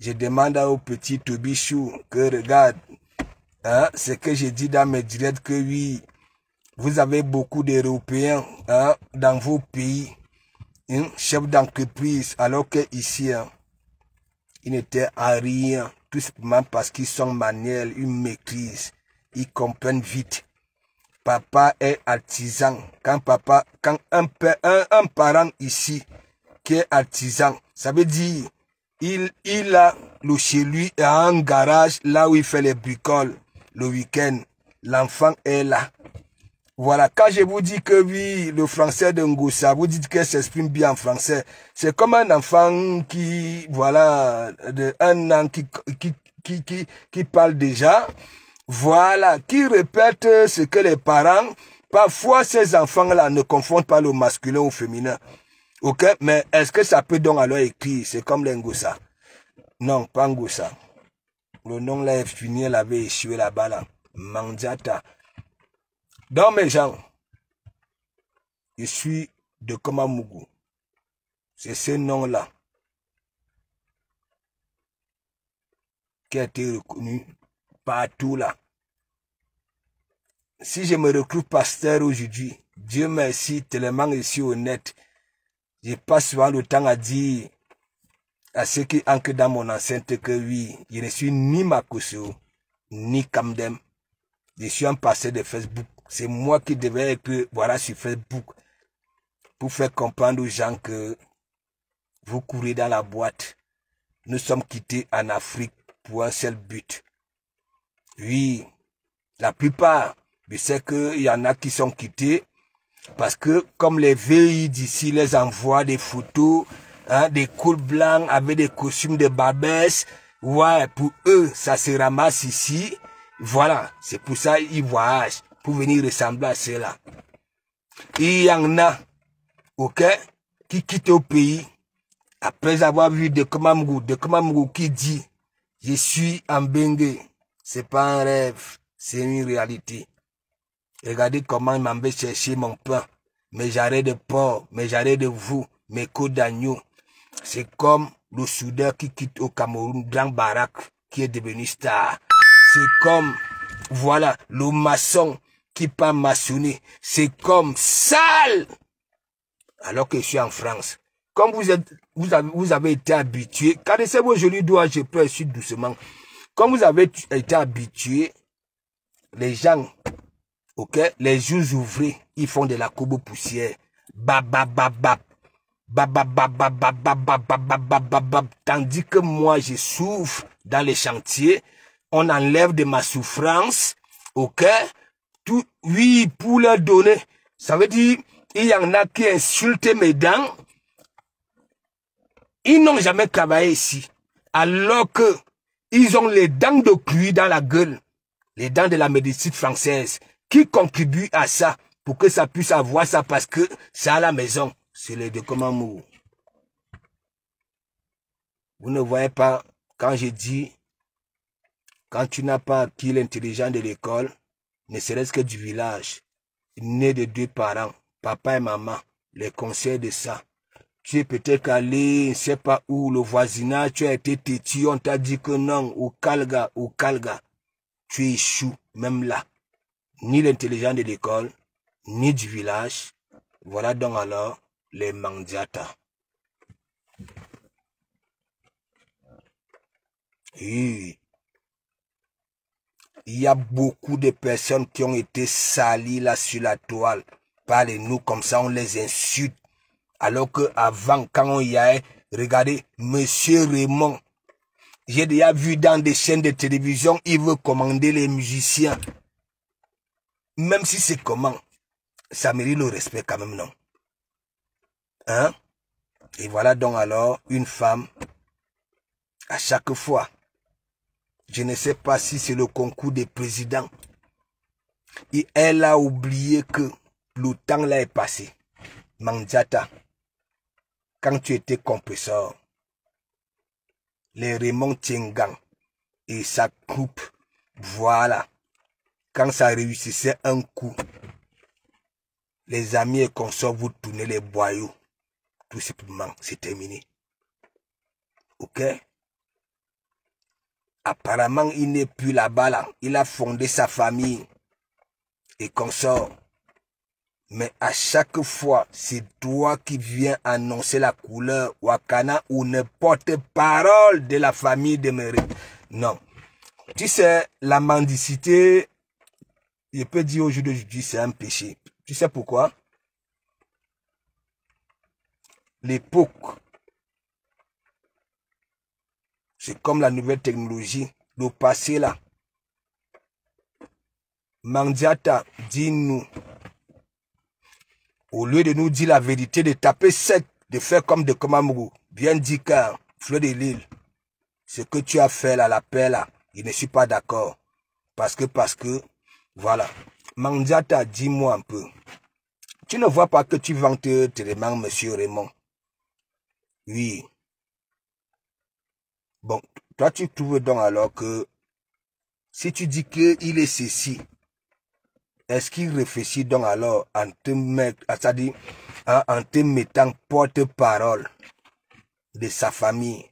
Je demande au petit Tobichou que regarde, hein, ce que j'ai dit dans mes directs, que oui, vous avez beaucoup d'Européens hein, dans vos pays, hein, chefs d'entreprise, alors que ici, hein, ils n'étaient à rien, tout simplement parce qu'ils sont manuels, ils maîtrisent, ils comprennent vite. Papa est artisan. Quand un parent ici qui est artisan, ça veut dire il a le chez lui a un garage là où il fait les bricoles le week-end. L'enfant est là. Voilà, quand je vous dis que oui, le français de Ngoussa, vous dites qu'elle s'exprime bien en français. C'est comme un enfant qui, voilà, de un an qui parle déjà, voilà, qui répète ce que les parents, parfois ces enfants-là ne confondent pas le masculin au féminin. Ok, mais est-ce que ça peut donc alors écrire? C'est comme les Ngoussa. Non, pas Ngoussa. Le nom là est fini, elle avait échoué là-bas là. Mandiata. Donc mes gens, je suis de Komamougou. C'est ce nom-là qui a été reconnu partout là. Si je me retrouve pasteur aujourd'hui, Dieu merci, tellement je suis honnête. Je passe souvent le temps à dire à ceux qui entrent dans mon enceinte que oui, je ne suis ni Makoso, ni Kamdem. Je suis un pasteur de Facebook. C'est moi qui devais être voilà, sur Facebook pour faire comprendre aux gens que vous courez dans la boîte. Nous sommes quittés en Afrique pour un seul but. Oui, la plupart, je sais qu'il y en a qui sont quittés parce que comme les VI d'ici les envoient des photos, hein, des cools blancs avec des costumes de barbès, ouais, pour eux, ça se ramasse ici. Voilà, c'est pour ça qu'ils voyagent, pour venir ressembler à cela. Il y en a, ok, qui quittent au pays après avoir vu de Komamougou qui dit « Je suis en Bengue ». C'est pas un rêve, c'est une réalité. Regardez comment il m'en chercher mon pain, mes jarrets de porc, mes jarrets de veau, mes côtes d'agneau. C'est comme le soudeur qui quitte au Cameroun, Grand Barak, qui est devenu star. C'est comme, voilà, le maçon qui part maçonner. C'est comme sale, alors que je suis en France. Comme vous avez été habitué, caressez vos jolis doigts, je peux essayer doucement. Comme vous avez été habitué, les gens, ok, les jours ouvrés, ils font de la courbe poussière. Tandis que moi, je souffre dans les chantiers, on enlève de ma souffrance, ok, tout, oui, pour leur donner. Ça veut dire, il y en a qui insultent mes dents. Ils n'ont jamais travaillé ici. Alors que ils ont les dents de cuir dans la gueule. Les dents de la médecine française. Qui contribue à ça pour que ça puisse avoir ça parce que c'est à la maison. C'est les de Komamougou. Vous ne voyez pas quand je dis, quand tu n'as pas acquis l'intelligence de l'école, ne serait-ce que du village, né de deux parents, papa et maman, les conseils de ça. Tu es peut-être allé, je ne sais pas où, le voisinage, tu as été têtu, on t'a dit que non, au Kalga, tu échoues, même là. Ni l'intelligence de l'école, ni du village. Voilà donc alors les mandiatas. Oui. Il y a beaucoup de personnes qui ont été salies là sur la toile. Parlez-nous comme ça, on les insulte. Alors que avant, quand on y allait, regardez, Monsieur Raymond, j'ai déjà vu dans des chaînes de télévision, il veut commander les musiciens. Même si c'est comment, ça mérite le respect quand même, non? Hein? Et voilà donc alors une femme, à chaque fois, je ne sais pas si c'est le concours des présidents, et elle a oublié que le temps là est passé. Mandiata, quand tu étais compresseur, les Raymond Tiengang et sa coupe, voilà, quand ça réussissait un coup, les amis et consorts vous tournez les boyaux, tout simplement, c'est terminé. Ok? Apparemment, il n'est plus là-bas, là. Il a fondé sa famille et consort. Mais à chaque fois, c'est toi qui viens annoncer la couleur Wakana ou ne porte-parole de la famille de Mérite. Non. Tu sais, la mendicité, je peux dire aujourd'hui, c'est un péché. Tu sais pourquoi? L'époque, c'est comme la nouvelle technologie. Le passé là. Mandiata, dis-nous. Au lieu de nous dire la vérité, de taper sec, de faire comme de Komamuru, bien dit car, fleur de l'île, ce que tu as fait là, la paix là, je ne suis pas d'accord. Parce que, voilà. Mandiata, dis-moi un peu. Tu ne vois pas que tu vantes tellement, monsieur Raymond? Oui. Bon, toi tu trouves donc alors que, si tu dis qu'il est ceci, est-ce qu'il réfléchit donc alors en te mettant porte-parole de sa famille?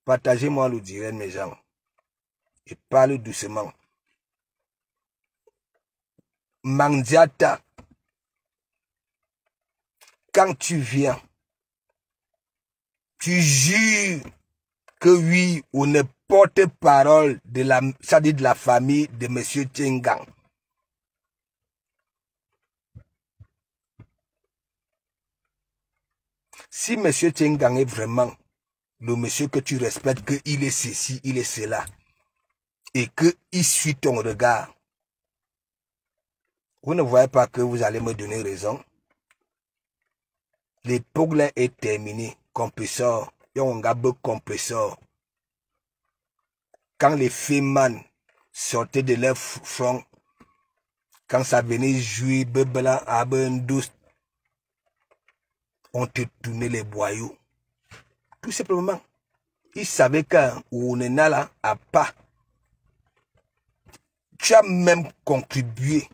Partagez-moi le direct, mes gens. Je parle doucement. Mandiata, quand tu viens, tu jures que oui, on est porte-parole de la famille de M. Tchengang. Si M. Tchengang est vraiment le monsieur que tu respectes, qu'il est ceci, il est cela, et qu'il suit ton regard, vous ne voyez pas que vous allez me donner raison? L'époque là est terminée. Compresseur, et on gabe compresseur. Quand les fémans sortaient de leur front, quand ça venait jouer, bebela, abendous, on te tournait les boyaux. Tout simplement. Ils savaient qu'on est là à pas. Tu as même contribué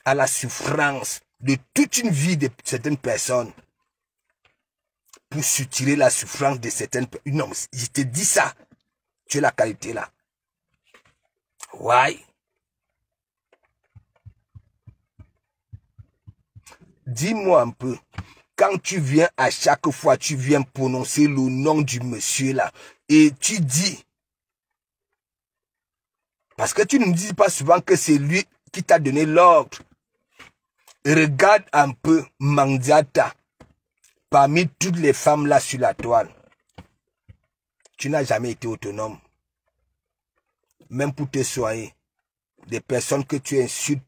à la souffrance de toute une vie de certaines personnes pour soutirer la souffrance de certaines personnes. Non, je te dis ça. Tu as la qualité là. Ouais. Dis-moi un peu. Quand tu viens à chaque fois, tu viens prononcer le nom du monsieur là. Et tu dis. Parce que tu ne me dis pas souvent que c'est lui qui t'a donné l'ordre. Regarde un peu Mandiata. Parmi toutes les femmes là sur la toile. Tu n'as jamais été autonome. Même pour te soigner. Des personnes que tu insultes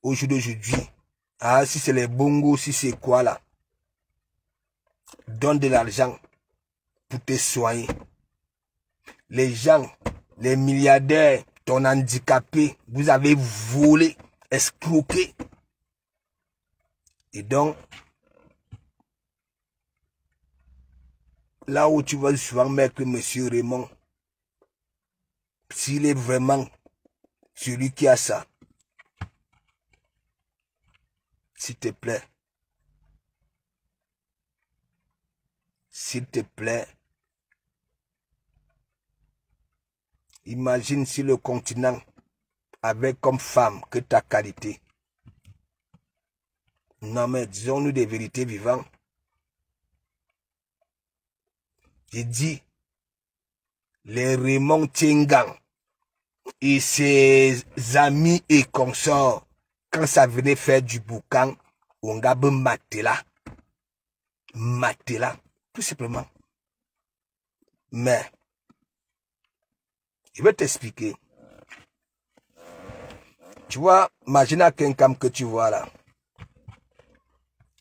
au jour d'aujourd'hui. Ah, si c'est les bongos, si c'est quoi là. Donne de l'argent pour te soigner. Les gens, les milliardaires, ton handicapé, vous avez volé, escroqué. Et donc, là où tu vas souvent mettre M. Raymond, s'il est vraiment celui qui a ça, s'il te plaît, imagine si le continent avait comme femme que ta qualité. Non mais disons-nous des vérités vivantes. J'ai dit, les Raymond Tchengang et ses amis et consorts, quand ça venait faire du boucan, on gabe matela. Matela, tout simplement. Mais, je vais t'expliquer. Tu vois, imagine à quelqu'un que tu vois là.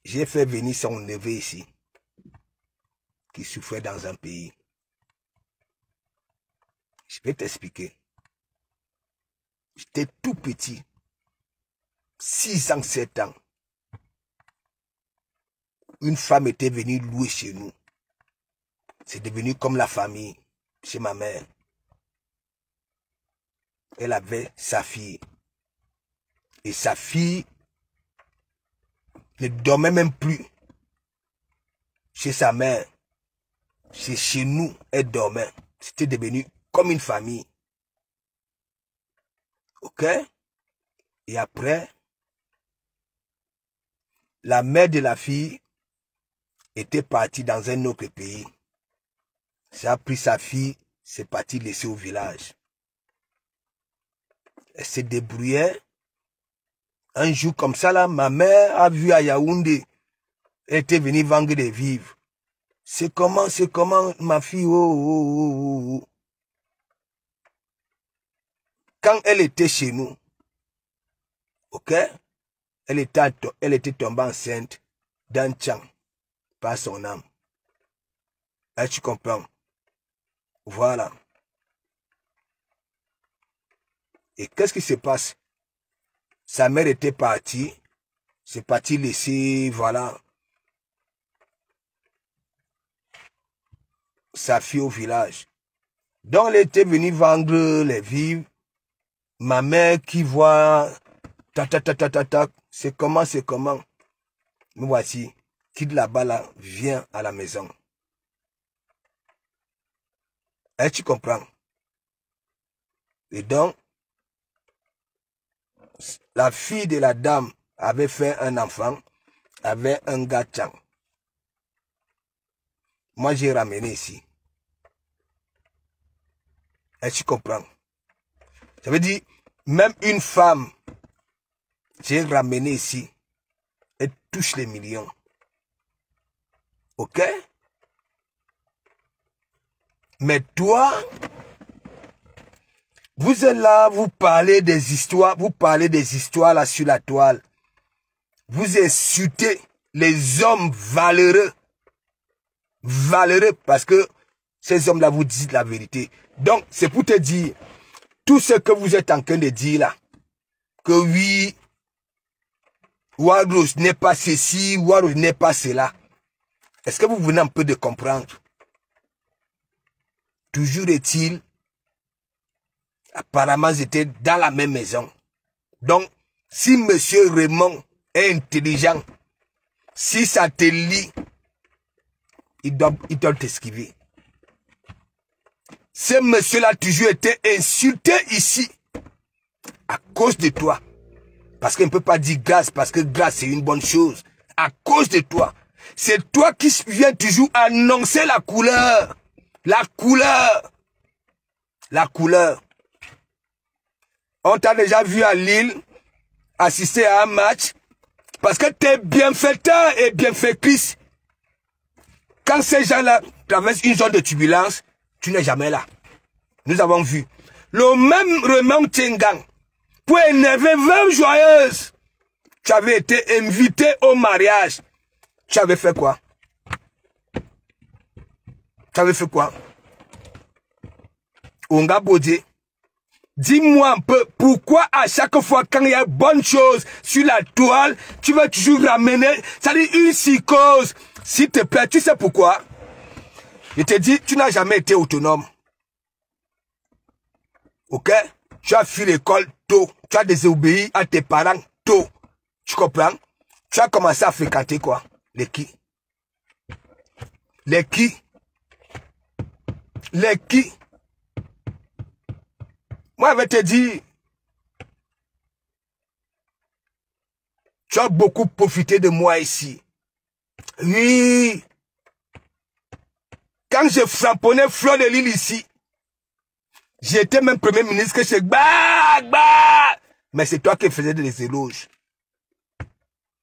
J'ai fait venir son neveu ici, qui souffrait dans un pays. Je vais t'expliquer. J'étais tout petit, 6 ans, 7 ans. Une femme était venue louer chez nous. C'est devenu comme la famille, chez ma mère. Elle avait sa fille. Et sa fille ne dormait même plus chez sa mère. C'est chez nous, elle dormait. C'était devenu comme une famille. Ok? Et après, la mère de la fille était partie dans un autre pays. Ça a pris sa fille, c'est parti laisser au village. Elle se débrouillait. Un jour comme ça, là, ma mère a vu à Yaoundé. Elle était venue vendre des vivres. C'est comment, ma fille, oh. Quand elle était chez nous, ok, elle était tombée enceinte d'un tchang, par son âme. Là, tu comprends? Voilà. Et qu'est-ce qui se passe? Sa mère était partie. C'est parti laisser, voilà, sa fille au village. Donc, elle était venue vendre les vivres. Ma mère qui voit, c'est comment. Me voici, quitte là-bas, là, viens à la maison. Et tu comprends? Et donc, la fille de la dame avait fait un enfant, avait un gars tchang. Moi, j'ai ramené ici. Et tu comprends? Ça veut dire, même une femme, j'ai ramené ici, elle touche les millions. Ok? Mais toi, vous êtes là, vous parlez des histoires là sur la toile. Vous insultez les hommes valeureux. Valeureux parce que ces hommes-là vous disent la vérité. Donc, c'est pour te dire, tout ce que vous êtes en train de dire là, que oui, Warros n'est pas ceci, Warros n'est pas cela. Est-ce que vous venez un peu de comprendre? Toujours est-il, apparemment, j'étais dans la même maison. Donc, si M. Raymond est intelligent, si ça te lie, il doit t'esquiver. Ce monsieur-là a toujours été insulté ici, à cause de toi. Parce qu'il ne peut pas dire grâce, parce que grâce c'est une bonne chose. À cause de toi. C'est toi qui viens toujours annoncer la couleur. La couleur. La couleur. On t'a déjà vu à Lille assister à un match parce que tu es bienfaiteur et bienfaitrice. Quand ces gens-là traversent une zone de turbulence, tu n'es jamais là. Nous avons vu. Le même Raymond Tchengang, pour énerver 20 joyeuses, tu avais été invité au mariage. Tu avais fait quoi? Tu avais fait quoi? Onga Bodé, dis-moi un peu, pourquoi à chaque fois quand il y a bonne chose sur la toile, tu vas toujours ramener, ça dit une psychose. S'il te plaît, tu sais pourquoi? Je te dis, tu n'as jamais été autonome. Ok? Tu as fui l'école tôt. Tu as désobéi à tes parents tôt. Tu comprends? Tu as commencé à fréquenter quoi? Les qui? Les qui? Les qui? Moi, je vais te dire, tu as beaucoup profité de moi ici. Oui. Quand je frapponnais Fleur de Lille ici, j'étais même premier ministre que je... Mais c'est toi qui faisais des éloges.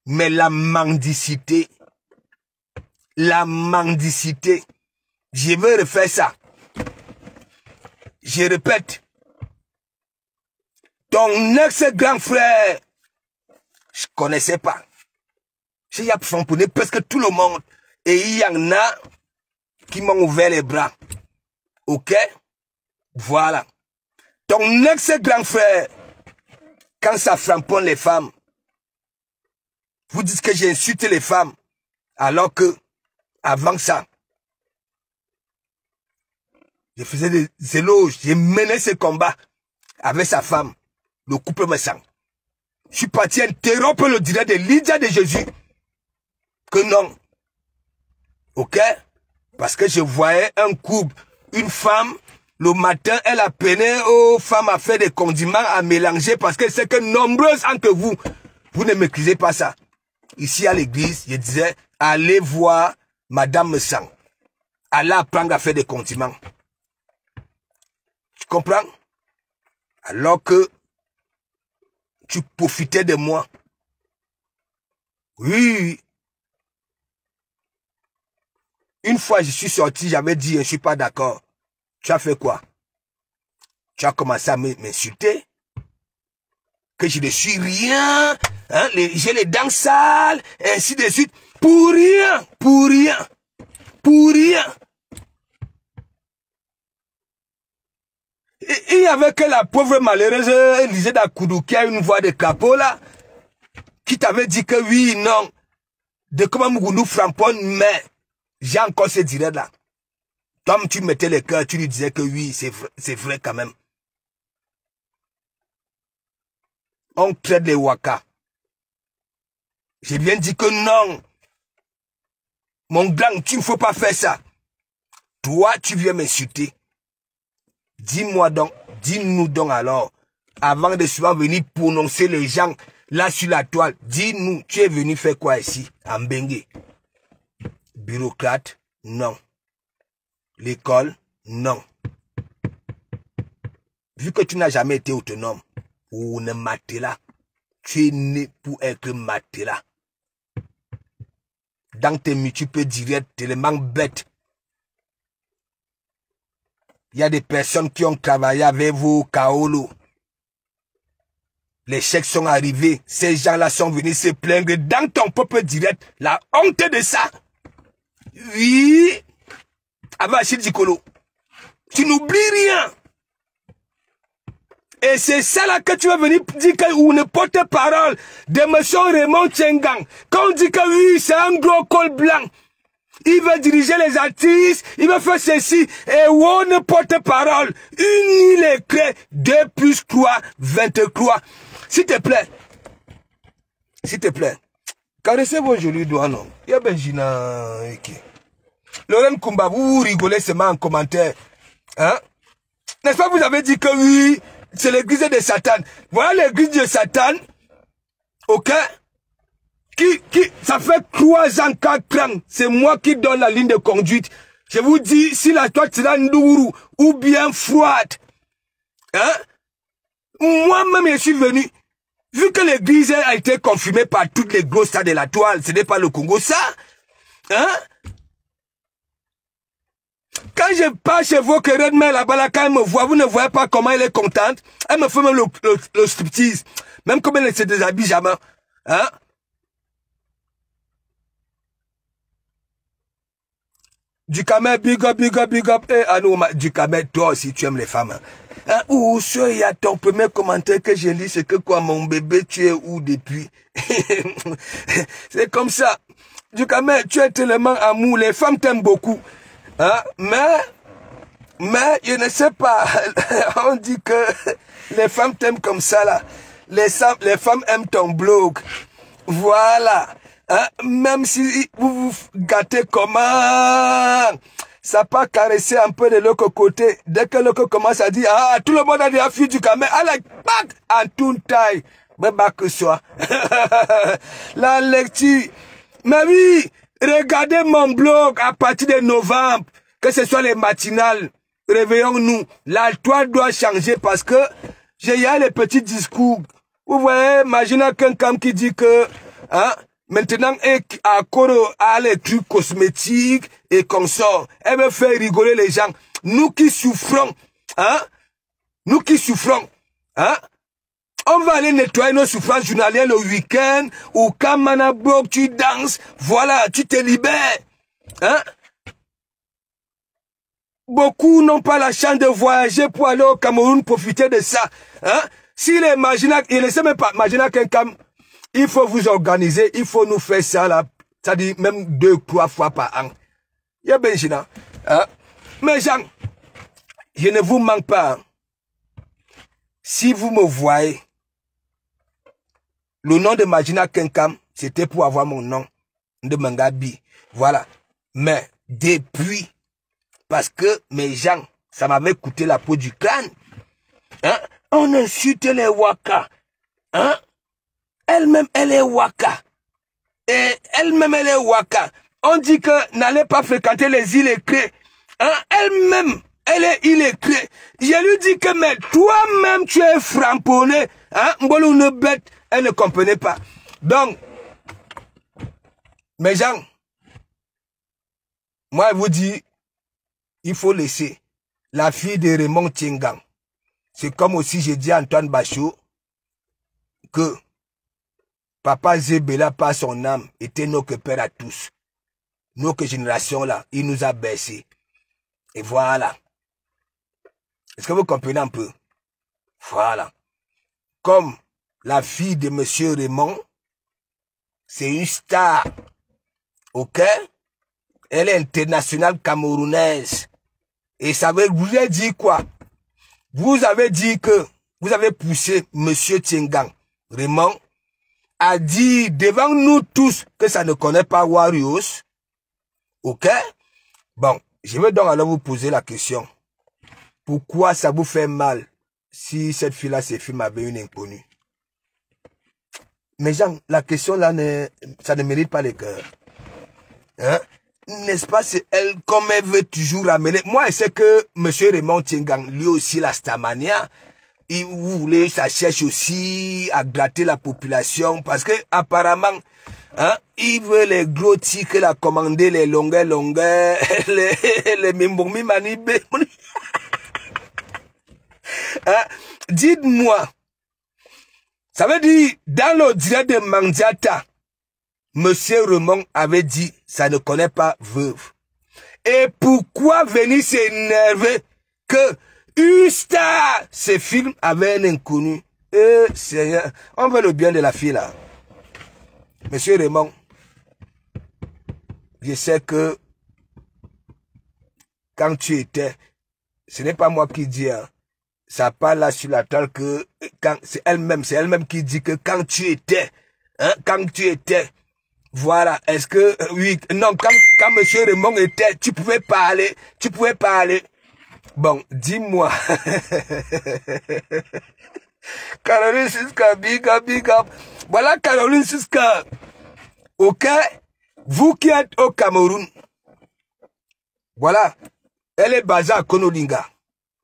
Mais la mendicité, je veux refaire ça. Je répète, ton ex-grand frère, je connaissais pas. J'ai framponné presque tout le monde. Et il y en a qui m'ont ouvert les bras. Ok? Voilà. Ton ex-grand frère, quand ça framponne les femmes, vous dites que j'ai insulté les femmes, alors que, avant ça, je faisais des éloges, j'ai mené ce combat avec sa femme, le couple me sang. Je suis parti interrompre le direct de Lydia de Jésus. Que non. Ok? Parce que je voyais un couple, une femme, le matin, elle appelait aux femmes à faire des condiments, à mélanger, parce que c'est que nombreuses entre vous, vous ne maîtrisez pas ça. Ici à l'église, je disais, allez voir Madame Sang. Allez apprendre à faire des condiments. Tu comprends? Alors que tu profitais de moi. Oui. Une fois, je suis sorti, j'avais dit, je ne suis pas d'accord. Tu as fait quoi? Tu as commencé à m'insulter. Que je ne suis rien. Hein, j'ai les dents sales, ainsi de suite. Pour rien, pour rien, pour rien. Et il y avait que la pauvre malheureuse Élisée Dakoudou qui a une voix de capot là, qui t'avait dit que oui, non, de comment Mougoundou framponne, mais j'ai encore ce direct là. Toi, tu mettais le cœur, tu lui disais que oui, c'est vrai quand même. On traite les Waka. J'ai bien dit que non. Mon grand, tu ne faut pas faire ça. Toi, tu viens m'insulter. Dis-moi donc, dis-nous donc alors, avant de souvent venir prononcer les gens là sur la toile, dis-nous, tu es venu faire quoi ici, en Bengue? Bureaucrate? Non. L'école? Non. Vu que tu n'as jamais été autonome, ou ne matelas, tu es né pour être matelas. Dans tes multiples directs, tellement bête. Il y a des personnes qui ont travaillé avec vous, Kaolo. Les chèques sont arrivés. Ces gens-là sont venus se plaindre dans ton propre direct. La honte de ça. Oui. Avachid Dikolo. Tu n'oublies rien. Et c'est ça là que tu vas venir dire que ou ne porte-parole de M. Raymond Tchengang. Quand on dit que oui, c'est un gros col blanc. Il veut diriger les artistes, il veut faire ceci, et on porte-parole, unis les clés, 2 + 3, 23. S'il te plaît, caressez vos jolis doigts, non? Il y a Benjina, Laurent Kumba, vous rigolez seulement en commentaire, hein? N'est-ce pas, vous avez dit que oui, c'est l'église de Satan. Voilà l'église de Satan, ok? Ça fait 3 ans, 4 ans, c'est moi qui donne la ligne de conduite. Je vous dis, si la toile sera nourou ou bien froide, hein, moi-même je suis venu, vu que l'église a été confirmée par toutes les grosses stars de la toile, ce n'est pas le Congo, ça, hein. Quand je pars chez vous, que Redman là-bas, quand elle me voit, vous ne voyez pas comment elle est contente, elle me fait même le striptease, même comme elle se déshabille jamais, hein. Dukamel, big up. Eh, Dukamel, toi aussi, tu aimes les femmes. Hein? Ou il y a ton premier commentaire que j'ai lu, c'est que quoi, mon bébé, tu es où depuis? C'est comme ça. Dukamel, tu es tellement amour. Les femmes t'aiment beaucoup. Hein? Mais, je ne sais pas. On dit que les femmes t'aiment comme ça, là. Les femmes aiment ton blog. Voilà. Hein? Même si vous vous gâtez comment, ça peut caresser un peu de l'autre côté. Dès que l'autre commence à dire, ah, tout le monde a déjà fui du camé, allez, bac, en toute taille. Mais bah que soit. La lecture. Mais oui, regardez mon blog à partir de novembre, que ce soit les matinales. Réveillons-nous. La toile doit changer parce que il y a les petits discours. Vous voyez, imaginez quelqu'un qui dit que, hein, maintenant, à Koro, à les trucs cosmétiques et comme ça, elle veut faire rigoler les gens. Nous qui souffrons, hein, hein, on va aller nettoyer nos souffrances journalières le week-end, ou quand Manabok, tu danses, voilà, tu te libères, hein. Beaucoup n'ont pas la chance de voyager pour aller au Cameroun, profiter de ça, hein. Si les Maginac, il ne sait même pas, Maginac, il faut vous organiser, il faut nous faire ça là, c'est-à-dire même 2 ou 3 fois par an. Il y a Benjina. Hein? Mais Jean, je ne vous manque pas. Si vous me voyez, le nom de Magina Kenkam, c'était pour avoir mon nom de Mangabi. Voilà. Mais depuis. Parce que mes gens, ça m'avait coûté la peau du crâne. Hein? On insulte les Waka. Hein? Elle-même, elle est Waka. Et elle-même, elle est Waka. On dit que n'allez pas fréquenter les îles écrées. Hein? Elle-même, elle est île écrée. Je lui dis que, mais toi-même, tu es framponné. Hein? Mbolo une bête. Elle ne comprenait pas. Donc, mes gens, moi, je vous dis, il faut laisser la fille de Raymond Tchengang. C'est comme aussi j'ai dit à Antoine Bachot que Papa Zébéla, par son âme, était notre père à tous. Notre génération là, il nous a baissés. Et voilà. Est-ce que vous comprenez un peu? Voilà. Comme la fille de Monsieur Raymond, c'est une star. Ok? Elle est internationale camerounaise. Et ça veut vous dire quoi? Vous avez dit que vous avez poussé Monsieur Tchengang, Raymond, à dire devant nous tous que ça ne connaît pas Warriors. Ok? Bon, je vais donc alors vous poser la question. Pourquoi ça vous fait mal si cette fille-là se filme avec une inconnue? Mais Jean, la question là, ça ne mérite pas le cœur. Hein? N'est-ce pas, c'est elle, comme elle veut toujours ramener. Moi, je sais que M. Raymond Tchengang, lui aussi, la Starmania, il voulait, ça cherche aussi à gratter la population, parce que, apparemment, hein, il veut les gros titres, la commander, les longueurs, les mimboumi manibé. Hein? Dites-moi, ça veut dire, dans le direct de Mandiata, Monsieur Raymond avait dit, ça ne connaît pas veuve. Et pourquoi venir s'énerver que une star se filme avec un inconnu? Seigneur, on veut le bien de la fille là. Monsieur Raymond, je sais que quand tu étais, ce n'est pas moi qui dis, hein, ça parle là sur la table que c'est elle-même qui dit que quand tu étais, hein, voilà, est-ce que, oui, non, quand Monsieur Raymond était, tu pouvais parler. Bon, dis-moi. Caroline Siska, big up. Voilà Caroline Siska. Ok? Vous qui êtes au Cameroun, voilà, elle est basée à Konolinga.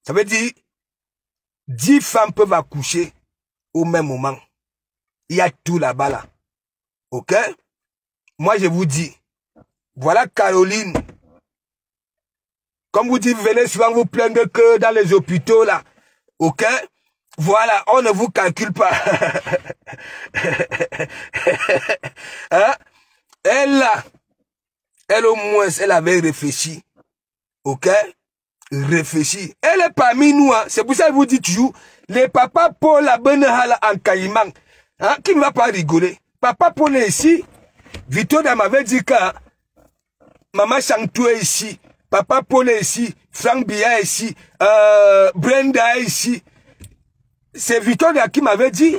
Ça veut dire, 10 femmes peuvent accoucher au même moment. Il y a tout là-bas là. Ok? Moi, je vous dis, voilà Caroline. Comme vous dites, venez souvent vous plaindre que dans les hôpitaux, là. Ok? Voilà, on ne vous calcule pas. Hein? Elle au moins, elle avait réfléchi. Ok? Réfléchi. Elle est parmi nous, hein. C'est pour ça que je vous dis toujours, les papas Paul la bonne hala en Caïman, hein, qui ne va pas rigoler. Papa Paul est ici. Vito m'avait dit que Maman Chantou est ici, Papa Paul est ici, Frank Bia est ici, Brenda est ici. C'est Vito qui m'avait dit.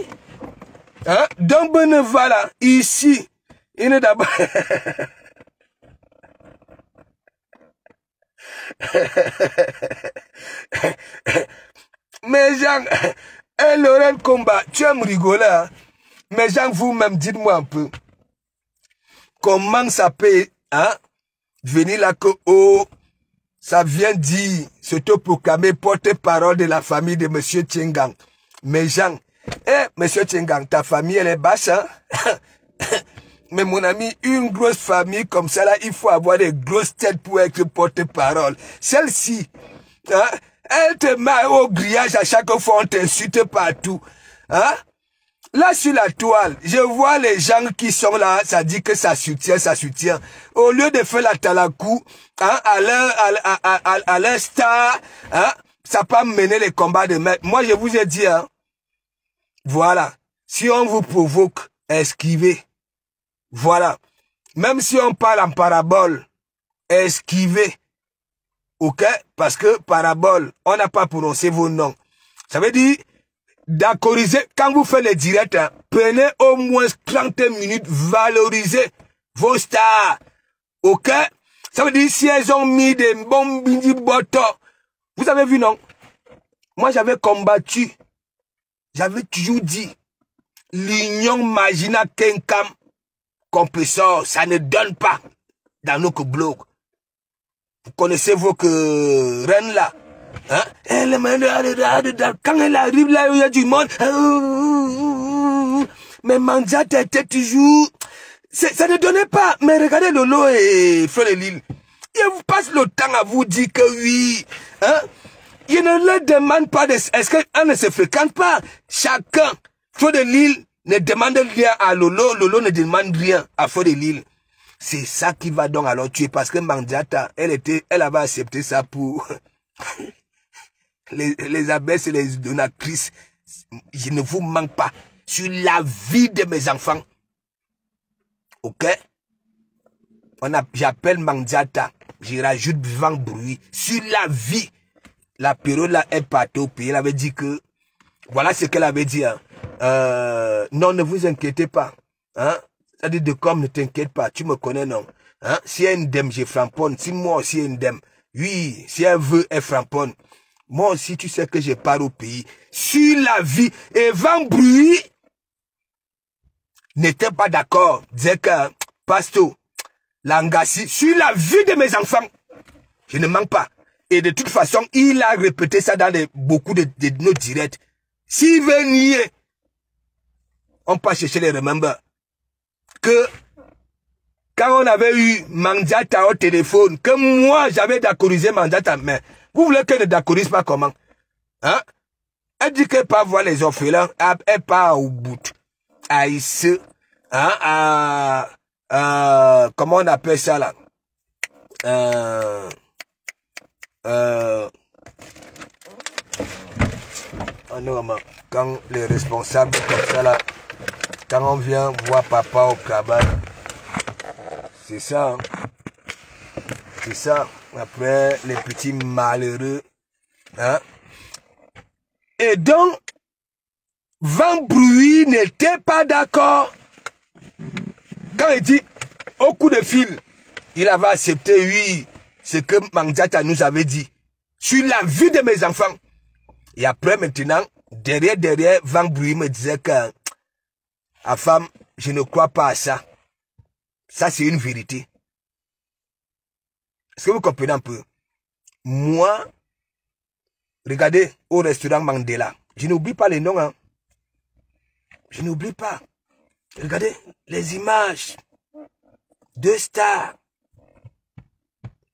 Hein? Donc voilà, ici, il est d'abord. Mais Jean, elle aurait le combat. Tu aimes rigoler, hein? Mais Jean, vous-même, dites-moi un peu. Comment ça peut, hein, venir là que, oh, ça vient dire, s'auto-proclamer porte-parole de la famille de Monsieur Tchengang. Mais Jean, Monsieur Tchengang, ta famille, elle est basse, hein? Mais mon ami, une grosse famille comme ça, là, il faut avoir des grosses têtes pour être porte-parole. Celle-ci, hein, elle te met au grillage à chaque fois, on t'insulte partout. Hein? Là, sur la toile, je vois les gens qui sont là, ça dit que ça soutient. Au lieu de faire la talakou, hein, à leur star, hein, ça peut mener les combats de maître. Moi, je vous ai dit, hein, voilà, si on vous provoque, esquivez. Voilà. Même si on parle en parabole, esquivez. Ok? Parce que parabole, on n'a pas prononcé vos noms. Ça veut dire, d'accordiser, quand vous faites les directs, hein, prenez au moins 30 minutes, valorisez vos stars. Ok? Ça veut dire si elles ont mis des bombes boto. Vous avez vu, non? Moi, j'avais combattu. J'avais toujours dit, l'union Magina Kenkam compresseur, ça ne donne pas dans nos blocs. Vous connaissez vos reines là? Hein? Quand elle arrive là, il y a du monde. Mais Mandiata était toujours... Ça ne donnait pas. Mais regardez Lolo et Fleur de Lille. Ils vous passent le temps à vous dire que oui. Hein? Ils ne leur demandent pas de... Est-ce qu'on ne se fréquente pas? Chacun. Fleur de Lille ne demande rien à Lolo. Lolo ne demande rien à Fleur de Lille. C'est ça qui va donc alors tuer. Parce que Mandiata, elle avait accepté ça pour... les abbesses et les donatrices. Je ne vous manque pas. Sur la vie de mes enfants. Ok? J'appelle Mandiata. Je rajoute vent bruit. Sur la vie. La période là est partie au pays. Elle avait dit que... Voilà ce qu'elle avait dit. Hein. Non, ne vous inquiétez pas. Hein? C'est-à-dire de comme ne t'inquiète pas. Tu me connais, non? Hein? Si elle indemne, je framponne. Si moi aussi indemne. Oui, si elle veut, elle framponne. Moi aussi, tu sais que je pars au pays. Sur la vie. Et vent bruit n'était pas d'accord. Disait que, Pasto, Langassi, sur la vie de mes enfants, je ne manque pas. Et de toute façon, il a répété ça dans beaucoup de nos directs. S'il veut nier, on peut chercher les remember. Que, quand on avait eu Mandiata au téléphone, que moi, j'avais d'accordiser Mandiata, mais vous voulez qu'elle ne d'accorise pas comment? Hein? Elle dit qu'elle part voir les orphelins, elle part au bout. Aïsse, hein, comment on appelle ça là? Quand les responsables comme ça là, quand on vient voir papa au cabane, c'est ça, hein? C'est ça. Après les petits malheureux, hein? Et donc, Vent Bruit n'était pas d'accord. Quand il dit au coup de fil, il avait accepté, oui, ce que Mandiata nous avait dit sur la vie de mes enfants. Et après, maintenant, derrière, Vent Bruit me disait que, à femme, je ne crois pas à ça. Ça, c'est une vérité. Est-ce que vous comprenez un peu? Moi, regardez au restaurant Mandela. Je n'oublie pas les noms, hein. Je n'oublie pas. Regardez les images. 2 stars.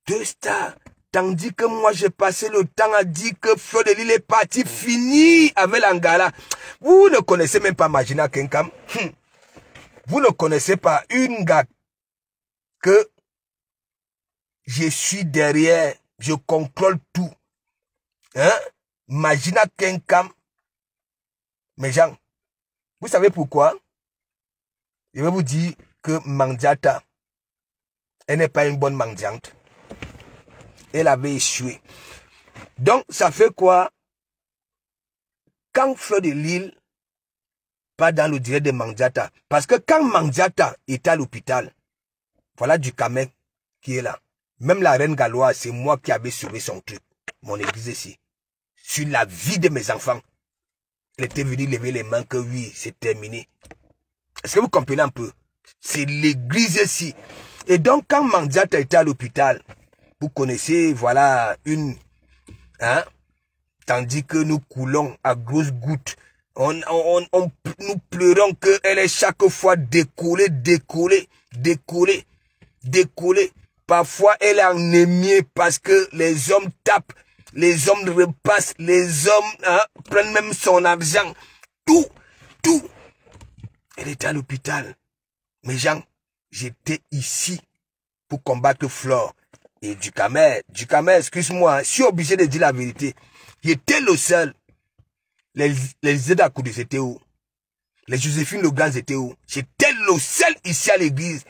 2 stars. Tandis que moi, j'ai passé le temps à dire que Fleur de Lille est parti, fini avec l'Angala. Vous ne connaissez même pas Magina Kenkam. Vous ne connaissez pas une gars que je suis derrière, je contrôle tout. Hein? Magina Kenkam. Mes gens, vous savez pourquoi? Je vais vous dire que Mandiata, elle n'est pas une bonne mendiante. Elle avait échoué. Donc, ça fait quoi? Quand Fleur de Lille, pas dans le direct de Mandiata, parce que quand Mandiata était à l'hôpital, voilà du Kamek qui est là. Même la reine galloise, c'est moi qui avais sauvé son truc. Mon église ici. Sur la vie de mes enfants. Elle était venue lever les mains que oui, c'est terminé. Est-ce que vous comprenez un peu? C'est l'église ici. Et donc, quand Mandiata était à l'hôpital, vous connaissez, voilà, une... Hein? Tandis que nous coulons à grosses gouttes. Nous pleurons qu'elle est chaque fois décollée. Parfois, elle est anémiée parce que les hommes tapent, les hommes repassent, les hommes prennent même son argent. Tout. Elle était à l'hôpital. Mes gens, j'étais ici pour combattre Flore. Et Ducamer, excuse-moi, je suis obligé de dire la vérité. J'étais le seul. Les Edakoudis étaient où? Les Joséphine Logan étaient où? J'étais le seul ici à l'église.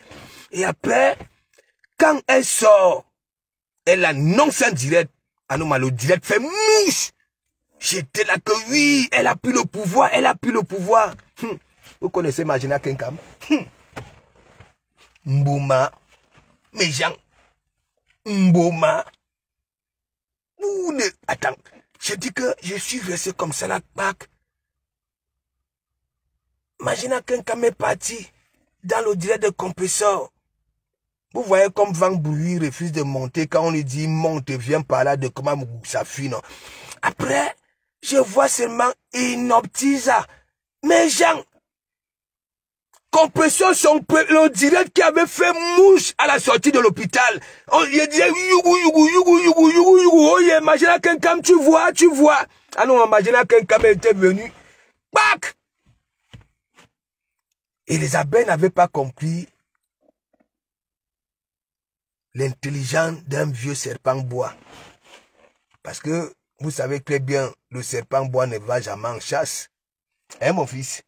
Et après, quand elle sort, elle annonce en direct. Ah non, mais le direct fait mouche. J'étais là que oui, elle a pris le pouvoir, Vous connaissez Magina Kenkam? Mbouma, mes gens. Mboma. Attends, je dis que je suis resté comme ça là, bac. Imagine quelqu'un est parti dans le direct de compresseur. Vous voyez comme Van Brouille refuse de monter quand on lui dit monte, viens par là de comment ça fuit, non. Après, je vois seulement Inoptisa. Mais Jean, compression son le direct qui avait fait mouche à la sortie de l'hôpital. Il disait oh, imagine quelqu'un, tu vois. Ah non, imagine quelqu'un était venu. Bac! Et les abeilles n'avaient pas compris l'intelligence d'un vieux serpent bois. Parce que vous savez très bien, le serpent bois ne va jamais en chasse. Hein, mon fils?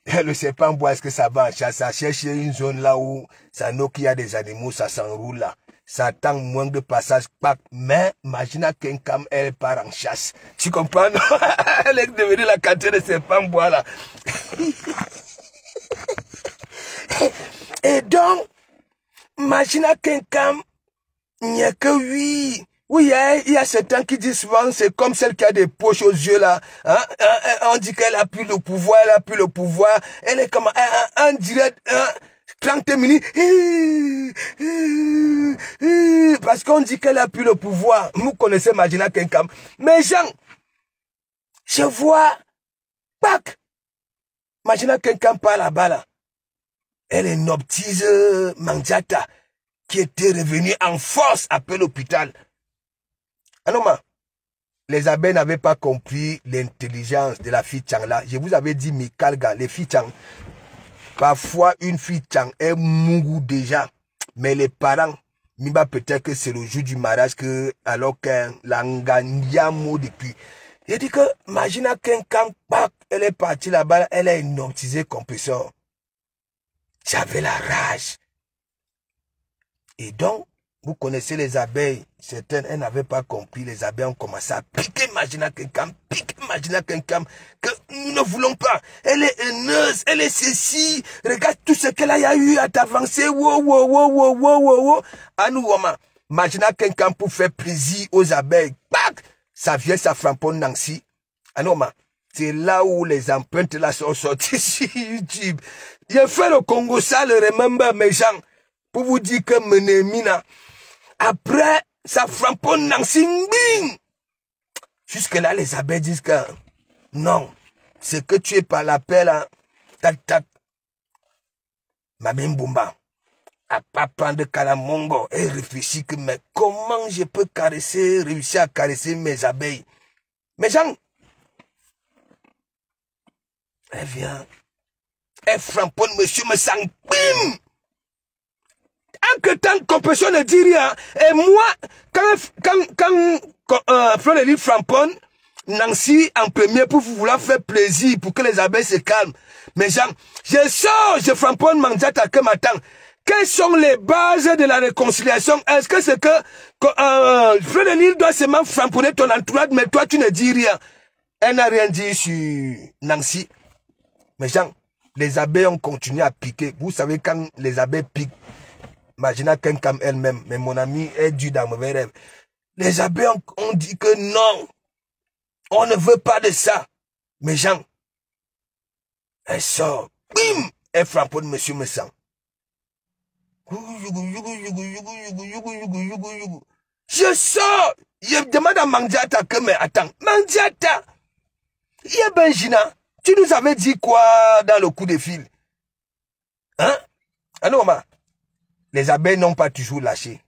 Le serpent bois, est-ce que ça va en chasse? Ça cherche une zone là où ça n'a qu'il y a des animaux, ça s'enroule là. Ça attend moins de passage. Mais imagine qu'un elle part en chasse. Tu comprends? Non? Elle est devenue la quantité de serpent bois là. Et donc, imagine quelqu'un, il n'y a que oui. Oui, il y a certains qui disent souvent, c'est comme celle qui a des poches aux yeux là. Hein? On dit qu'elle a plus le pouvoir, Elle est comme un direct, 30 minutes. Parce qu'on dit qu'elle a plus le pouvoir. Vous connaissez Magina Kenkam. Mais Jean, je vois, pac, Magina Kenkam par là-bas là. Elle est Noptise Manjata qui était revenue en force après l'hôpital. Alors, les abeilles n'avaient pas compris l'intelligence de la fille Chang là. Je vous avais dit, Mikalga, les filles Chang. Parfois, une fille Chang est mougou déjà. Mais les parents, peut-être que c'est le jour du mariage que, alors qu'elle l'a mot depuis. J'ai dit que, imagine quelqu'un, elle est partie là-bas, elle est hypnotisée compresseur. J'avais la rage. Et donc, vous connaissez les abeilles. Certaines, elles n'avaient pas compris. Les abeilles ont commencé à piquer Magina Kenkam, que nous ne voulons pas. Elle est haineuse, elle est ceci. Regarde tout ce qu'elle a eu à t'avancer. À nous, Magina Kenkam pour faire plaisir aux abeilles. Ça vient, ça framponne Nancy. À nous, c'est là où les empreintes là sont sorties sur YouTube. J'ai fait le Congo ça, le remember mes gens, pour vous dire que Menemina, après, ça framponne Nancy, bing! Jusque là, les abeilles disent que non, c'est que tu es par la paix là, tac, tac. Mamie Mbumba, à pas prendre Kalamongo et réfléchir que, mais comment je peux réussir à caresser mes abeilles? Mes gens, elle vient, elle framponne monsieur me sang, bim! En que tant compression ne dit rien, et moi, quand Fleur de l'île framponne, Nancy en premier pour vouloir faire plaisir, pour que les abeilles se calment. Mais gens, je sors, je framponne Manjata que m'attend. Quelles sont les bases de la réconciliation? Est-ce que c'est que Fleur de l'île doit seulement framponner ton entourage, mais toi tu ne dis rien? Elle n'a rien dit sur Nancy. Mais gens, les abeilles ont continué à piquer. Vous savez quand les abeilles piquent, Magina Kenkam elle-même, mais mon ami est dû dans mauvais rêve. Les abeilles ont dit que non, on ne veut pas de ça. Mais Jean, elle sort, bim, elle frappe de monsieur me sent. Je sors, je demande à Mandiata que, mais attends, Mandiata, il y a Benjina, tu nous avais dit quoi dans le coup de fil? Hein? Ah non, les abeilles n'ont pas toujours lâché.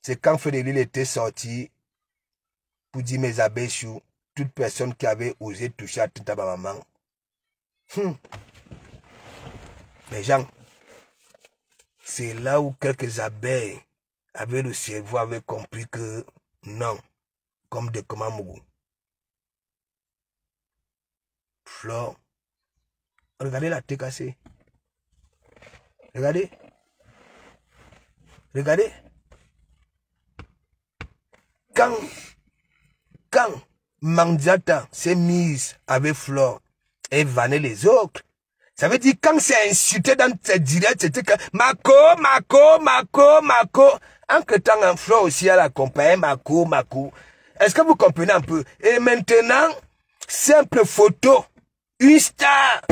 C'est quand Frédéric était sorti pour dire mes abeilles sur toute personne qui avait osé toucher à toute ma maman. Les gens, c'est là où quelques abeilles avaient le cerveau, avaient compris que non, comme de Komamougou. Flore, regardez la tête cassée. Regardez. Regardez. Quand Mandiata s'est mise avec Flore et vanné les autres, ça veut dire quand c'est insulté dans cette directe, c'était que Mako. Entre-temps, un frère aussi à l'accompagner, Mako. Est-ce que vous comprenez un peu? Et maintenant, simple photo, une star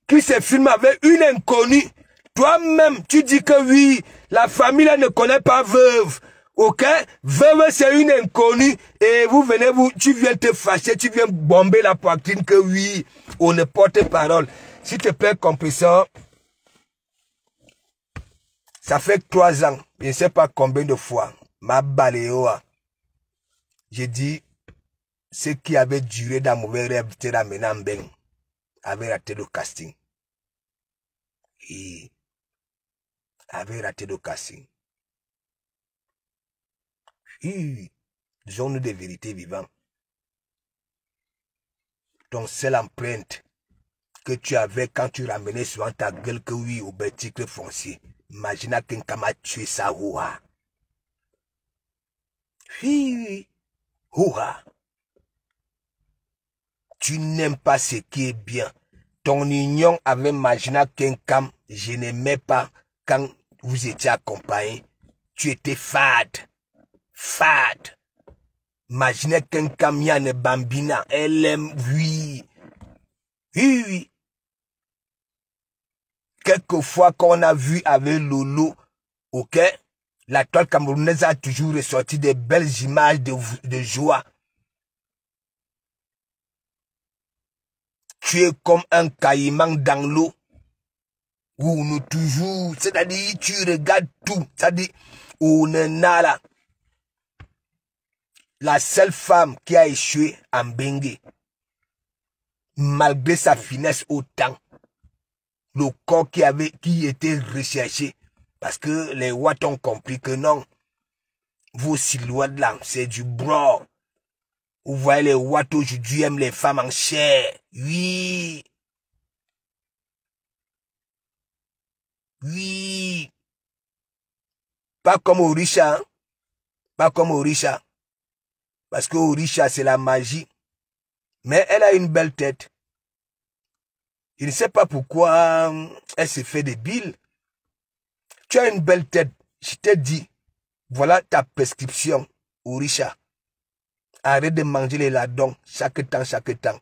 qui se filme avec une inconnue. Toi-même, tu dis que oui, la famille là ne connaît pas veuve. Ok? Veuve, c'est une inconnue. Et vous venez, tu viens te fâcher, tu viens bomber la poitrine que oui, on ne porte parole. S'il te plaît, compresseur, ça fait 3 ans, je ne sais pas combien de fois, ma baléoa, j'ai dit, ce qui avait duré dans mauvais rêve, c'était ramené en bain, avait raté le casting. Et avait raté le casting. Et zone de vérité vivant. Ton seul empreinte que tu avais quand tu ramenais souvent ta gueule que oui au verticle foncier. Imagine quelqu'un m'a tué ça, ouah. Oui, ouah. Tu n'aimes pas ce qui est bien. Ton union avec Magina Kenkam, je n'aimais pas quand vous étiez accompagnés. Tu étais fade. Fade. Magina Kenkam Yane Bambina. Elle aime, oui. Oui, oui. Quelquefois qu'on a vu avec Lolo, ok, la toile camerounaise a toujours ressorti des belles images de joie. Tu es comme un caïman dans l'eau, où nous toujours, c'est-à-dire tu regardes tout, c'est-à-dire on est là. La seule femme qui a échoué en Bengue, malgré sa finesse autant, le corps qui était recherché, parce que les Watts ont compris que non, vos silhouettes là, c'est du bro. Vous voyez les Watts aujourd'hui aiment les femmes en chair. Oui. Oui. Pas comme Orisha. Hein? Pas comme Orisha. Parce que Orisha, c'est la magie. Mais elle a une belle tête. Je ne sais pas pourquoi elle se fait des billes. Tu as une belle tête. Je t'ai dit, voilà ta prescription, Orisha. Arrête de manger les ladons chaque temps.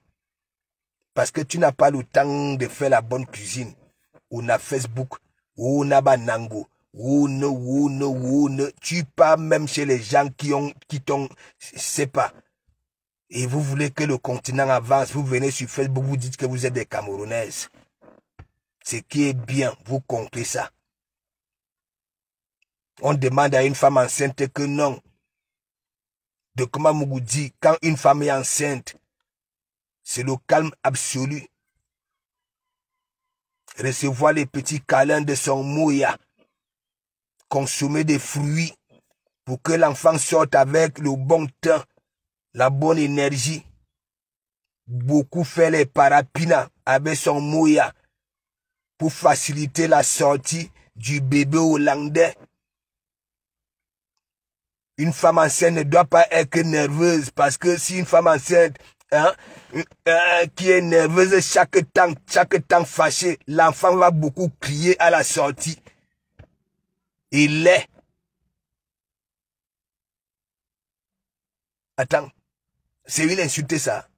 Parce que tu n'as pas le temps de faire la bonne cuisine. On a Facebook, on a Banango, tu pars même chez les gens qui t'ont, je sais pas. Et vous voulez que le continent avance, vous venez sur Facebook, vous dites que vous êtes des Camerounaises. Ce qui est bien, vous comprenez ça. On demande à une femme enceinte que non. De comment Mougou dit, quand une femme est enceinte, c'est le calme absolu. Recevoir les petits câlins de son moya. Consommer des fruits pour que l'enfant sorte avec le bon temps, la bonne énergie. Beaucoup faire les parapinas avec son moya pour faciliter la sortie du bébé hollandais. Une femme enceinte ne doit pas être nerveuse parce que si une femme enceinte qui est nerveuse chaque temps fâchée, l'enfant va beaucoup crier à la sortie. Il est. Attends, c'est une insulte ça.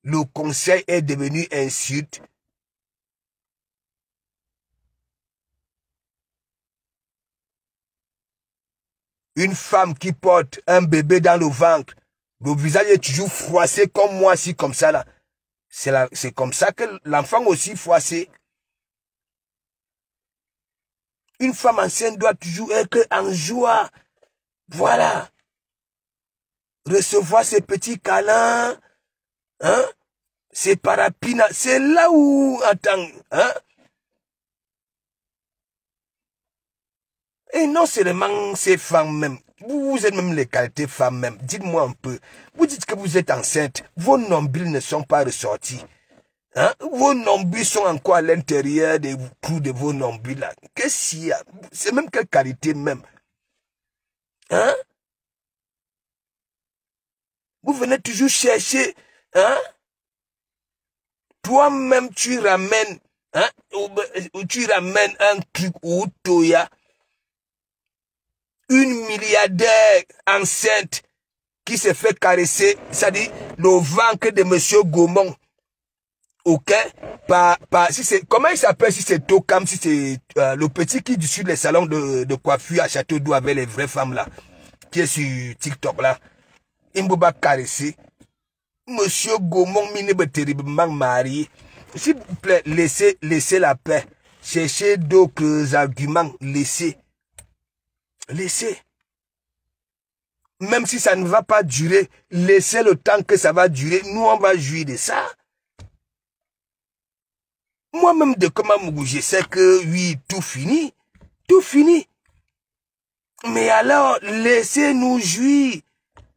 Le conseil est devenu insulte. Une femme qui porte un bébé dans le ventre, le visage est toujours froissé comme moi, si comme ça là. C'est comme ça que l'enfant aussi froissé. Une femme enceinte doit toujours être en joie. Voilà. Recevoir ces petits câlins, hein, ces parapinas, c'est là où, attends, hein. Et non seulement ces femmes même, vous êtes même les qualités femmes même, dites-moi un peu, vous dites que vous êtes enceinte, vos nombrils ne sont pas ressortis. Hein? Vos nombrils sont encore à l'intérieur des trous de vos nombrils là. Qu'est-ce qu'il y a? C'est même quelle qualité même. Hein? Vous venez toujours chercher, hein? Toi-même tu ramènes, hein? Tu ramènes un truc au toya. une milliardaire enceinte qui se fait caresser, c'est-à-dire le ventre de monsieur Gaumont. Ok, si c'est, comment il s'appelle, si c'est Tokam, si c'est le petit qui est sur les salons de coiffure à Château d'Eau avec les vraies femmes là, qui est sur TikTok là, il m'a pas caressé. Monsieur Gaumont, il est terriblement marié. S'il vous plaît, laissez la paix. Cherchez d'autres arguments, laissez. Même si ça ne va pas durer, laissez le temps que ça va durer. Nous, on va jouir de ça. Moi-même, de Komamougou, je sais que, oui, tout fini. Tout fini. Mais alors, laissez-nous jouir.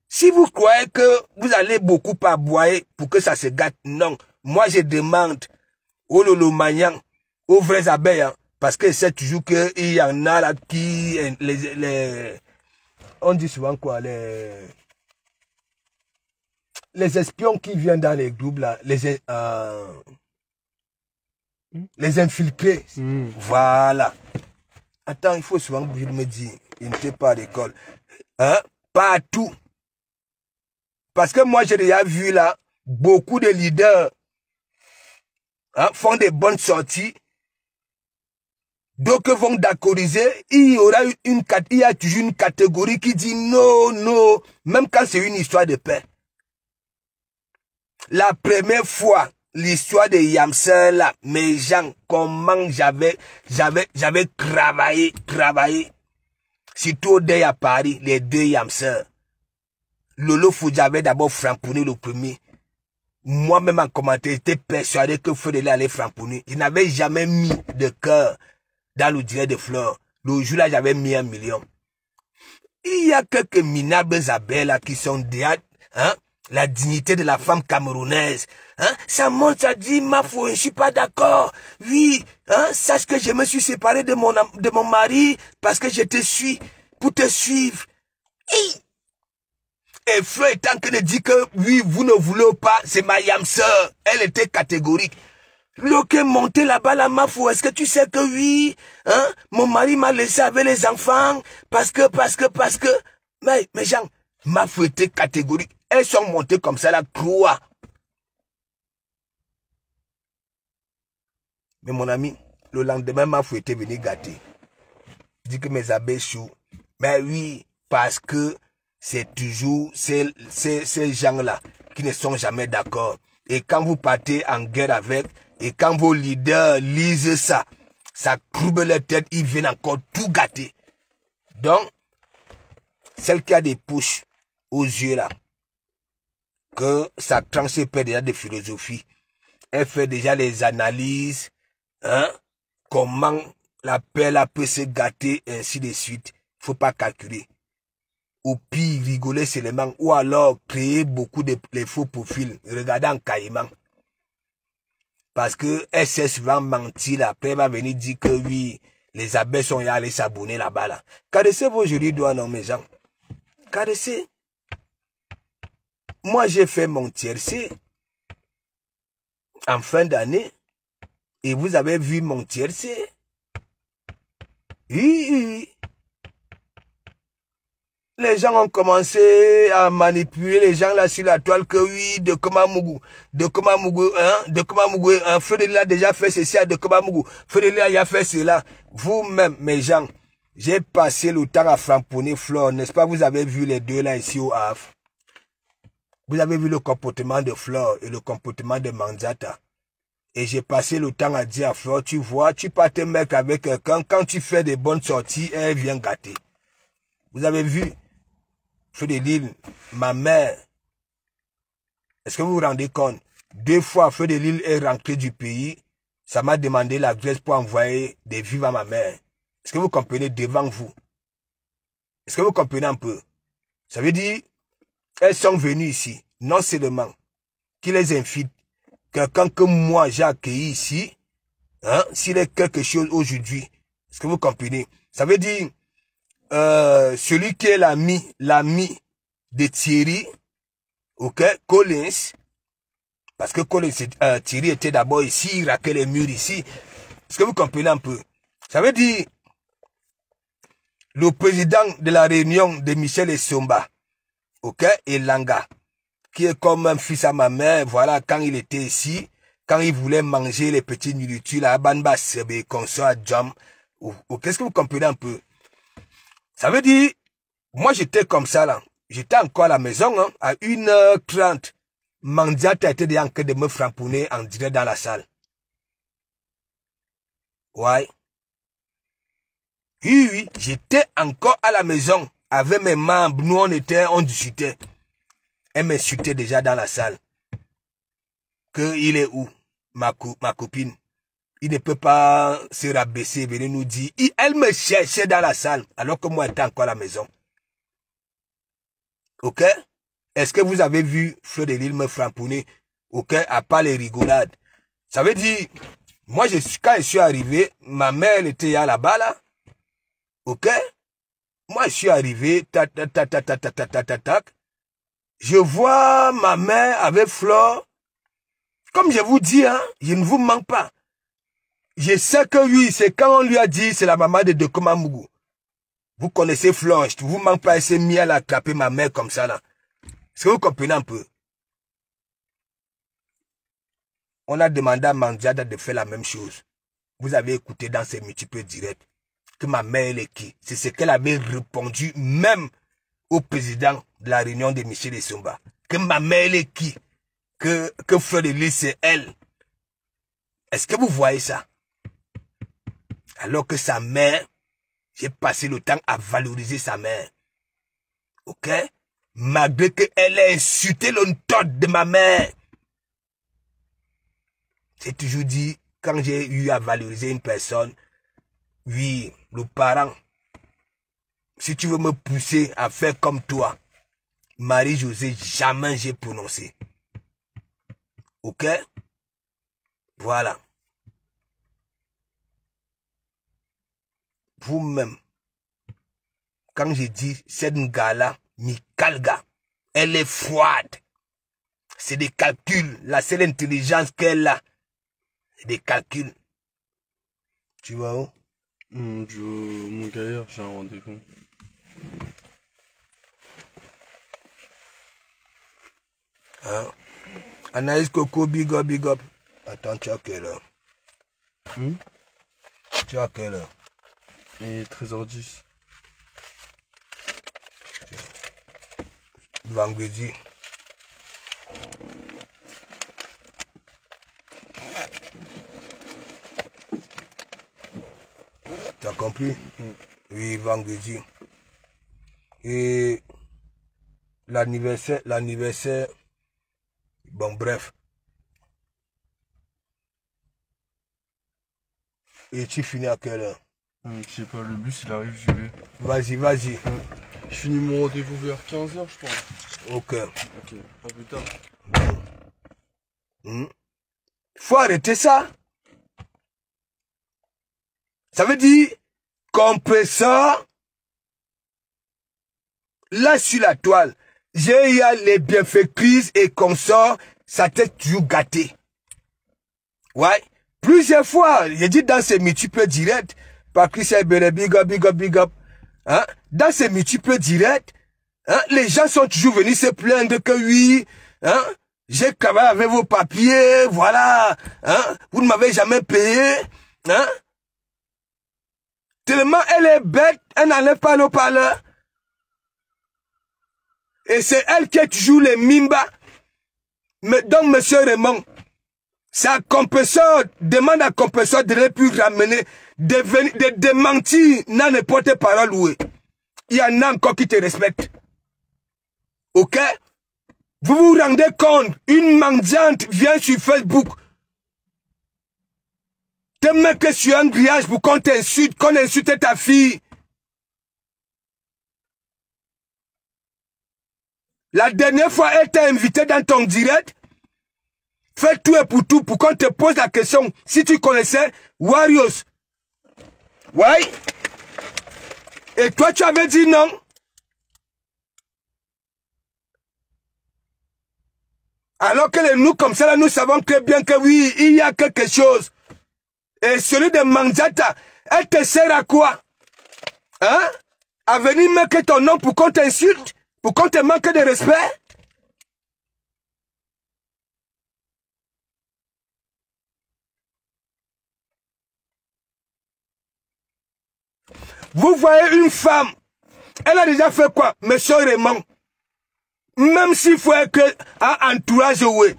Si vous croyez que vous allez beaucoup aboyer pour que ça se gâte, non. Moi, je demande aux Lolo-Magnan, aux vraies abeilles, hein, parce que c'est toujours qu'il y en a là qui... on dit souvent quoi, les espions qui viennent dans les groupes là, les infiltrés. Voilà. Attends, il faut souvent me dire, il n'était pas à l'école. Hein? Partout. Parce que moi, j'ai déjà vu là, beaucoup de leaders hein, font des bonnes sorties. Donc, vont d'accordiser. Il y a toujours une catégorie qui dit non, non, même quand c'est une histoire de paix. La première fois, l'histoire de Yamser là, mes gens, comment j'avais travaillé. Surtout deux à Paris, les deux Yamser. Lolo Fouja avait d'abord framponné le premier. Moi-même en commentaire, j'étais persuadé que Fodele allait framponner. Je n'avais jamais mis de cœur dans le direct de Fleur. Le jour là, j'avais mis 1 million. Il y a quelques minables abeilles là qui sont derrière, hein, la dignité de la femme camerounaise. Hein, ça monte, ça dit, ma foi, je suis pas d'accord. Oui, hein, sache que je me suis séparé de mon mari parce que je te suis, pour te suivre. Et Fleur est en train de dire que, oui, vous ne voulez pas, c'est ma Yamser. Elle était catégorique. Loke monté là-bas, la mafou, est-ce que tu sais que oui, hein, mon mari m'a laissé avec les enfants, parce que, mais gens, mafou était catégorique. Elles sont montées comme ça, la croix. Mais mon ami, le lendemain, mafou était venu gâter. Dit que mes abeilles chou. Mais oui, parce que c'est toujours ces gens-là qui ne sont jamais d'accord. Et quand vous partez en guerre avec, et quand vos leaders lisent ça, ça courbe leur tête, ils viennent encore tout gâter. Donc, celle qui a des pouces aux yeux là, que ça transfère déjà de philosophie, elle fait déjà les analyses, hein, comment la paix peut se gâter, ainsi de suite. Faut pas calculer. Ou pire, rigoler seulement, ou alors créer beaucoup de les faux profils, regarder en caïman. Parce que elle sait souvent mentir, là. Après elle va venir dire que oui, les abeilles sont allés s'abonner là-bas. Là. Caressez vos jolis doigts, non, mes gens. Caressez. Moi, j'ai fait mon tiercé en fin d'année. Et vous avez vu mon tiercé. Oui. Les gens ont commencé à manipuler les gens là sur la toile que oui, de Komamougou, hein, Fodele a déjà fait ceci à de Komamougou, Fodele a fait cela. Vous-même, mes gens, j'ai passé le temps à framponner Fleur, n'est-ce pas? Vous avez vu les deux là ici au Havre. Vous avez vu le comportement de Fleur et le comportement de Manzata. Et j'ai passé le temps à dire à Fleur, tu vois, tu pars te mettre avec quelqu'un, quand tu fais des bonnes sorties, elle vient gâter. Vous avez vu? Feu de Lille, ma mère, est-ce que vous vous rendez compte? 2 fois, Feu de Lille est rentré du pays, ça m'a demandé l'adresse pour envoyer des vivres à ma mère. Est-ce que vous comprenez devant vous? Est-ce que vous comprenez un peu? Ça veut dire, elles sont venues ici, non seulement qui les invite, quelqu'un que moi j'ai accueilli ici, hein, s'il est quelque chose aujourd'hui, est-ce que vous comprenez? Ça veut dire, celui qui est l'ami de Thierry, ok, Collins, parce que Collins, Thierry était d'abord ici, il raquait les murs ici. Est-ce que vous comprenez un peu? Ça veut dire, le président de la réunion de Michel Essomba, ok, et Langa, qui est comme un fils à ma mère, voilà, quand il était ici, quand il voulait manger les petits nourritures, la banba sebe, consort à jam, qu'est-ce que vous comprenez un peu? Ça veut dire, moi j'étais comme ça là, j'étais encore à la maison, hein, à 1h30, Mandiata était déjà en train de me framponner en direct dans la salle. Ouais. Oui, j'étais encore à la maison, avec mes membres, nous on discutait. Elle m'insultait déjà dans la salle. Il est où, ma copine? Il ne peut pas se rabaisser, venir nous dire. Elle me cherchait dans la salle, alors que moi j'étais encore à la maison. Ok? Est-ce que vous avez vu Fleur de Lille me framponner? Ok? À part les rigolades. Ça veut dire, moi, quand je suis arrivé, ma mère elle était là-bas, là. Ok? Moi, je suis arrivé, tac. Je vois ma mère avec Flore. Comme je vous dis, hein, je ne vous manque pas. Je sais que oui, c'est quand on lui a dit, c'est la maman de Dokoma Mougou. Vous connaissez Flore, je ne vous manque pas, elle s'est mise à attraper ma mère comme ça, là. Est-ce que vous comprenez un peu? On a demandé à Mandiada de faire la même chose. Vous avez écouté dans ses multiples directs que ma mère, elle est qui? C'est ce qu'elle avait répondu même au président de la réunion de Michel Essomba. Que ma mère, elle est qui? Que Fleur de Lille, c'est elle. Est-ce que vous voyez ça? Alors que sa mère, j'ai passé le temps à valoriser sa mère. Ok? Malgré qu'elle ait insulté le tot de ma mère. J'ai toujours dit, quand j'ai eu à valoriser une personne, oui, le parent, si tu veux me pousser à faire comme toi, Marie-Josée, jamais j'ai prononcé. Ok? Voilà. Vous-même, quand j'ai dit, cette gars-là, Mikalga, elle est froide. C'est des calculs. La seule intelligence qu'elle a, c'est des calculs. Tu vas où? Mon gars, j'ai un rendez-vous. Hein? Anaïs Coco, big up. Attends, tu as quelle heure? Tu as quelle heure? Il est 13h10. Vendredi. Tu as compris? Oui, vendredi. Et l'anniversaire, bon bref. Et tu finis à quelle heure? Je sais pas, le bus il arrive, j'y vais. Vas-y. Je finis mon rendez-vous vers 15h, je pense. Ok, à plus tard. Faut arrêter ça. Ça veut dire, compresseur, là sur la toile, j'ai eu les bienfaiteuses et consorts, ça t'est toujours gâté. Ouais. Plusieurs fois, j'ai dit dans ces multiples directs, Patricia Bele, big up. Hein? Dans ces multiples directs, hein, les gens sont toujours venus se plaindre que oui, hein, j'ai travaillé avec vos papiers, voilà, hein, vous ne m'avez jamais payé, hein. Tellement elle est bête, elle n'enlève pas le parleur. Et c'est elle qui est toujours les mimba. Mais donc, monsieur Raymond, c'est à compresseur, demande à compresseur de ne plus ramener, de démentir dans n'importe parole où il y en a encore qui te respectent. Ok? Vous vous rendez compte, une mendiante vient sur Facebook, te met sur un grillage pour qu'on t'insulte, qu'on insulte ta fille. La dernière fois, elle t'a invité dans ton direct. Fais tout et pour tout pour qu'on te pose la question si tu connaissais Warriors. Ouais. Et toi, tu avais dit non. Alors que nous, comme ça, là, nous savons très bien que oui, il y a quelque chose. Et celui de Manzata, elle te sert à quoi? Hein? à venir mettre ton nom pour qu'on t'insulte, pour qu'on te manque de respect. Vous voyez une femme, elle a déjà fait quoi, monsieur Raymond? Même s'il faut que un entourage, oui.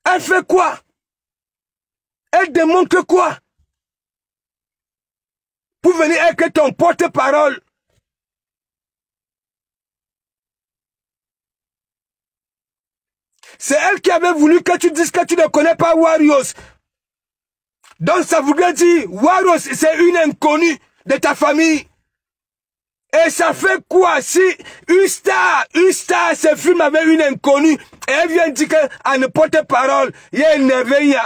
Elle fait quoi? Elle démontre quoi? Pour venir être ton porte-parole. C'est elle qui avait voulu que tu dises que tu ne connais pas Warriors. Donc ça voudrait dire, Warriors, c'est une inconnue de ta famille. Et ça fait quoi si une star se filme avec une inconnue et elle vient dire qu'elle ne porte-parole, il y a une éveil.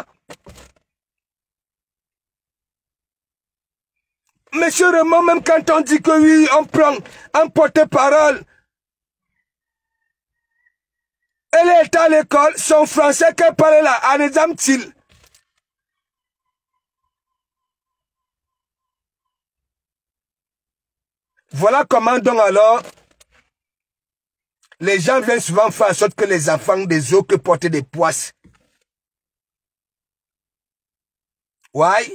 Monsieur Raymond, même quand on dit que oui, on prend un porte-parole, elle est à l'école, son français qu'elle parle là, à l'exemple-t-il. Voilà comment donc alors, les gens viennent souvent faire en sorte que les enfants des autres portent des poisses. Ouais.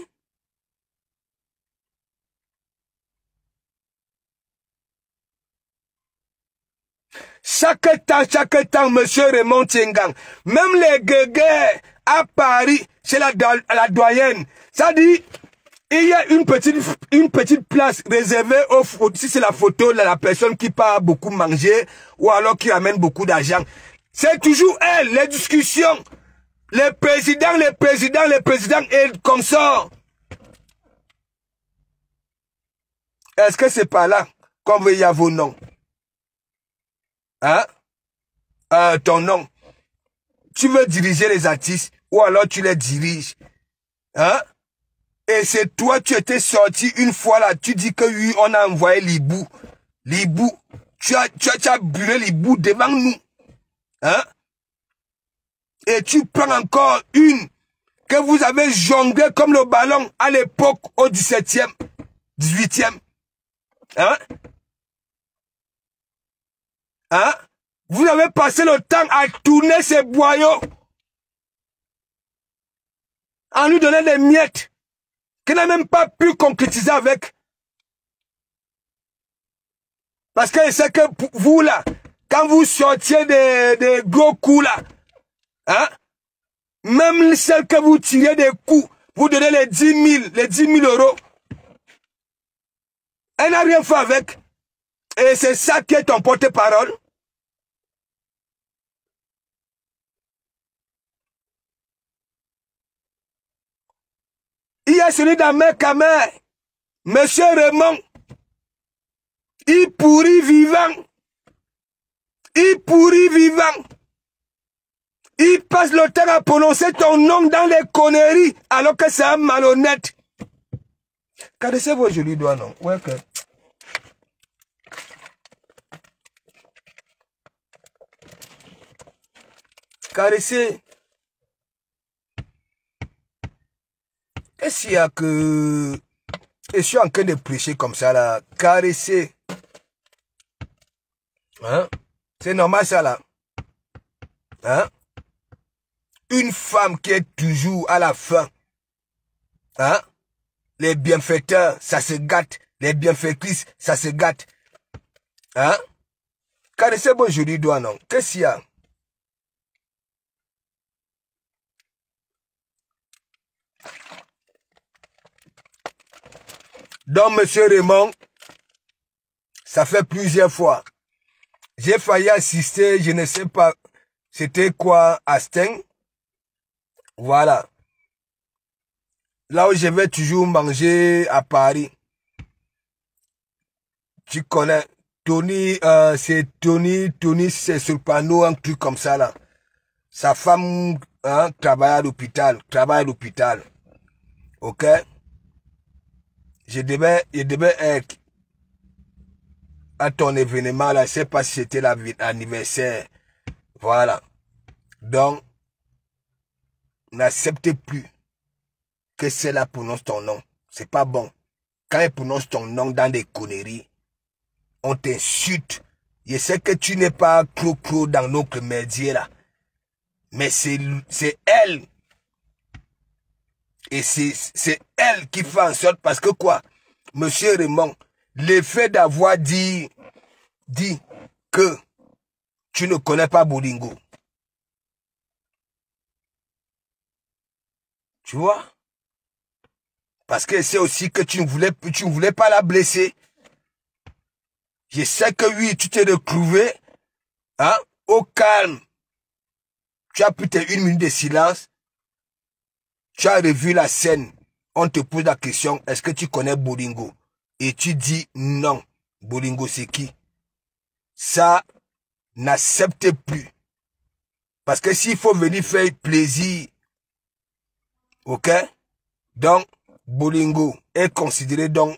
Chaque temps, monsieur Raymond Tiengang, même les guégués à Paris, chez la doyenne, ça dit, il y a une petite place réservée si c'est la photo de la personne qui part beaucoup manger ou alors qui amène beaucoup d'argent. C'est toujours elle, les discussions, les présidents et consorts. Est-ce que c'est pas là qu'on veut y avoir vos noms? Hein? Ton nom. Tu veux diriger les artistes ou alors tu les diriges. Hein? Et c'est toi, tu étais sorti une fois là, tu dis que oui, on a envoyé l'hibou. L'hibou. Tu as brûlé l'hibou devant nous. Hein? Et tu prends encore une que vous avez jonglé comme le ballon à l'époque au 17e, 18e. Hein? Hein? Vous avez passé le temps à tourner ces boyaux. En lui donnant des miettes. Qu'il n'a même pas pu concrétiser avec. Parce que c'est que vous là, quand vous sortiez des gros coups là, hein, même celles que vous tirez des coups, vous donnez les 10 000 euros. Elle n'a rien fait avec. Et c'est ça qui est ton porte-parole. Il y a celui d'Amer Kamer, monsieur Raymond. Il pourrit vivant. Il pourrit vivant. Il passe le temps à prononcer ton nom dans les conneries alors que c'est un malhonnête. Caressez vos jolis doigts, non? Ouais, que... Caressez. Qu'est-ce qu'il y a que... Et je suis en train de prêcher comme ça là. Caresser. Hein? C'est normal ça là. Hein? Une femme qui est toujours à la fin. Hein? Les bienfaiteurs, ça se gâte. Les bienfaitrices, ça se gâte. Hein? Caressez vos jolis doigts, non? Qu'est-ce qu'il y a? Donc, monsieur Raymond, ça fait plusieurs fois. J'ai failli assister, je ne sais pas, c'était quoi, à Stein. Voilà. Là où je vais toujours manger à Paris. Tu connais, Tony, c'est Tony, c'est sur le panneau, un truc comme ça là. Sa femme, hein, travaille à l'hôpital. Ok? Je devais être à ton événement là, je sais pas si c'était l'anniversaire. Voilà. Donc, n'acceptez plus que celle-là prononce ton nom. C'est pas bon. quand ils prononcent ton nom dans des conneries, on t'insulte. Je sais que tu n'es pas cro-cro dans notre média là. Mais c'est elle. Et c'est elle qui fait en sorte, parce que quoi, Monsieur Raymond, le fait d'avoir dit que tu ne connais pas Bolingo. Tu vois? Parce que c'est aussi que tu ne voulais pas la blesser. Je sais que oui, tu t'es retrouvé, hein, au calme. Tu as pris tes 1 minute de silence. Tu as revu la scène. On te pose la question, est-ce que tu connais Bolingo? Et tu dis non. Bolingo, c'est qui? Ça, n'accepte plus. Parce que s'il faut venir faire plaisir, ok? Donc, Bolingo est considéré donc,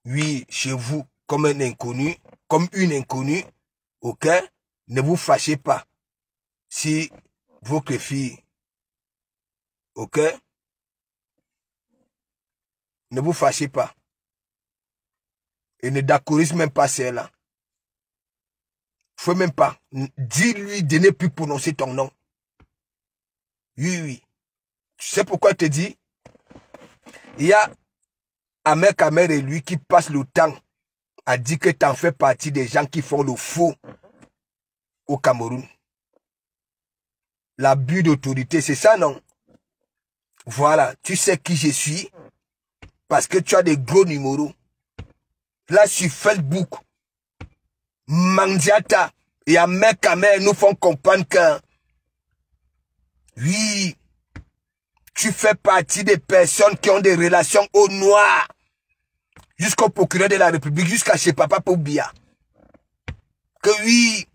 oui, chez vous, comme un inconnu, comme une inconnue, ok? Ne vous fâchez pas si votre fille, ok? Ne vous fâchez pas. Et ne d'accorise même pas celle-là. Faut même pas. Dis-lui de ne plus prononcer ton nom. Oui, oui. Tu sais pourquoi je te dis? Il y a Ahmed Kamer et lui qui passent le temps à dire que tu en fais partie des gens qui font le faux au Cameroun. L'abus d'autorité, c'est ça, non? Voilà, tu sais qui je suis parce que tu as des gros numéros. Là, sur Facebook, Mandiata et Ahmed Kamer nous font comprendre que oui, tu fais partie des personnes qui ont des relations au noir jusqu'au procureur de la République, jusqu'à chez Papa Poubia. Que oui,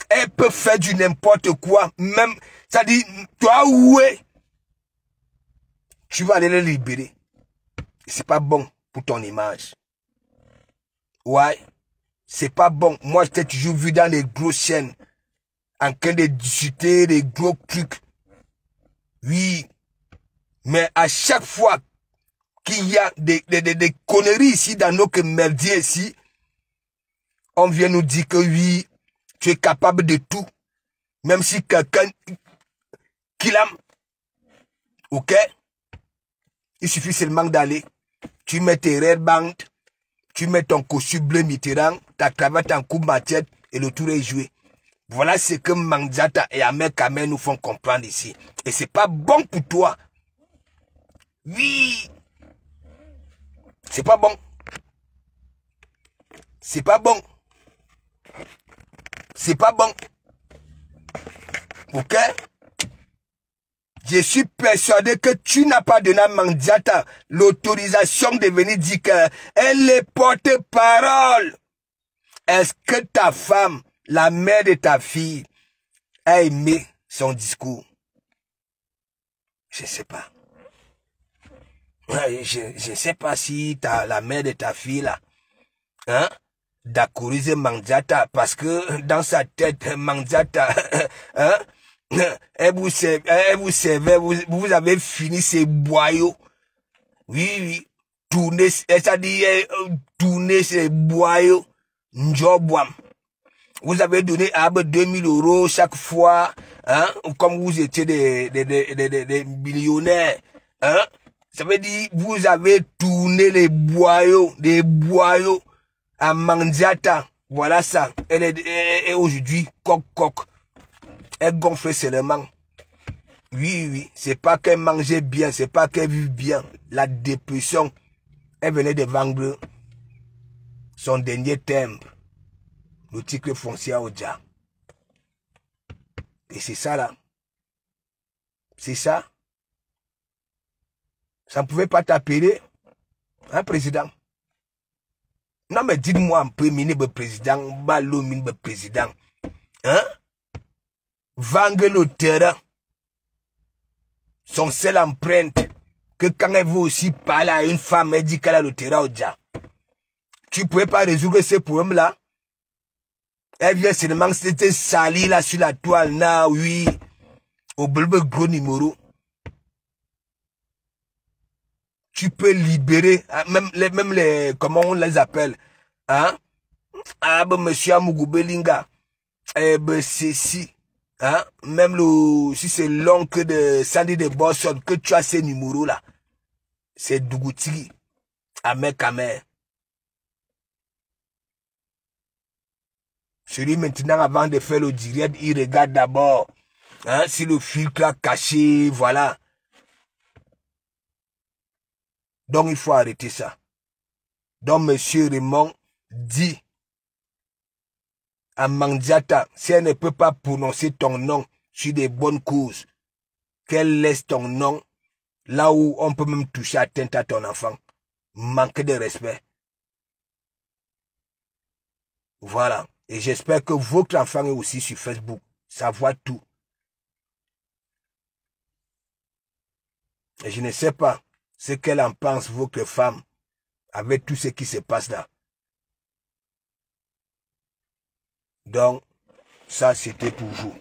elle peut faire du n'importe quoi, même, ça dit, toi, ouais, tu vas aller le libérer. C'est pas bon pour ton image. Ouais, c'est pas bon. Moi, je t'ai toujours vu dans les grosses chaînes, en train de discuter des gros trucs. Oui, mais à chaque fois qu'il y a des conneries ici dans nos merdiers ici, on vient nous dire que oui, tu es capable de tout. Même si quelqu'un qui l'aime, ok? Il suffit seulement d'aller. Tu mets tes red bands, tu mets ton costume bleu Mitterrand, ta cravate en coupe matière et le tour est joué. Voilà ce que Mandiata et Ahmed Kamer nous font comprendre ici. Et c'est pas bon pour toi. Oui. C'est pas bon. C'est pas bon. C'est pas bon. Ok? Je suis persuadé que tu n'as pas donné à Mandiata l'autorisation de venir dire qu'elle est porte-parole. Est-ce que ta femme, la mère de ta fille, a aimé son discours? Je ne sais pas. Je ne sais pas si la mère de ta fille là, hein, d'accordiser Mandiata, parce que dans sa tête, Mandiata, hein, vous servez, vous avez fini ces boyaux. Oui, oui. Tourner, c'est-à-dire, tourner ces boyaux. Njobwam. Vous avez donné à 2000 € chaque fois, hein, comme vous étiez des millionnaires, hein. Ça veut dire, vous avez tourné les boyaux, des boyaux à Mandiata. Voilà ça. Elle est aujourd'hui coq. Elle gonfle seulement. Oui, oui. C'est pas qu'elle mangeait bien, c'est pas qu'elle vit bien. La dépression, elle venait de vendre son dernier timbre, le titre foncier au Dja. Et c'est ça là. C'est ça. Ça ne pouvait pas t'appeler un président. Non, mais dites-moi un peu, ministre président, ballot, ministre président. Hein? Vendre le terrain. Son seule empreinte. Que quand elle veut aussi parler à une femme, elle dit qu'elle a le terrain au Dja. Tu ne pouvais pas résoudre ce problème-là. Elle vient seulement s'était salie là sur la toile, là, oui. Au bleu gros numéro. tu peux libérer, même les, comment on les appelle, hein? Ah, ben, monsieur Amougoube-Linga, eh ben, c'est si, hein? Même si c'est l'oncle de Sandy de Boston, que tu as ces numéros là, c'est Dougouti, Amer Kamer. Celui maintenant, avant de faire le direct, il regarde d'abord, hein, si le filtre a caché, voilà. Donc, il faut arrêter ça. Donc, monsieur Raymond dit à Mandiata, si elle ne peut pas prononcer ton nom sur des bonnes causes, qu'elle laisse ton nom là où on peut même toucher atteinte à ton enfant. Manque de respect. Voilà. Et j'espère que votre enfant est aussi sur Facebook. Ça voit tout. Et je ne sais pas ce qu'elle en pense, votre femme, avec tout ce qui se passe là. Donc, ça c'était pour vous.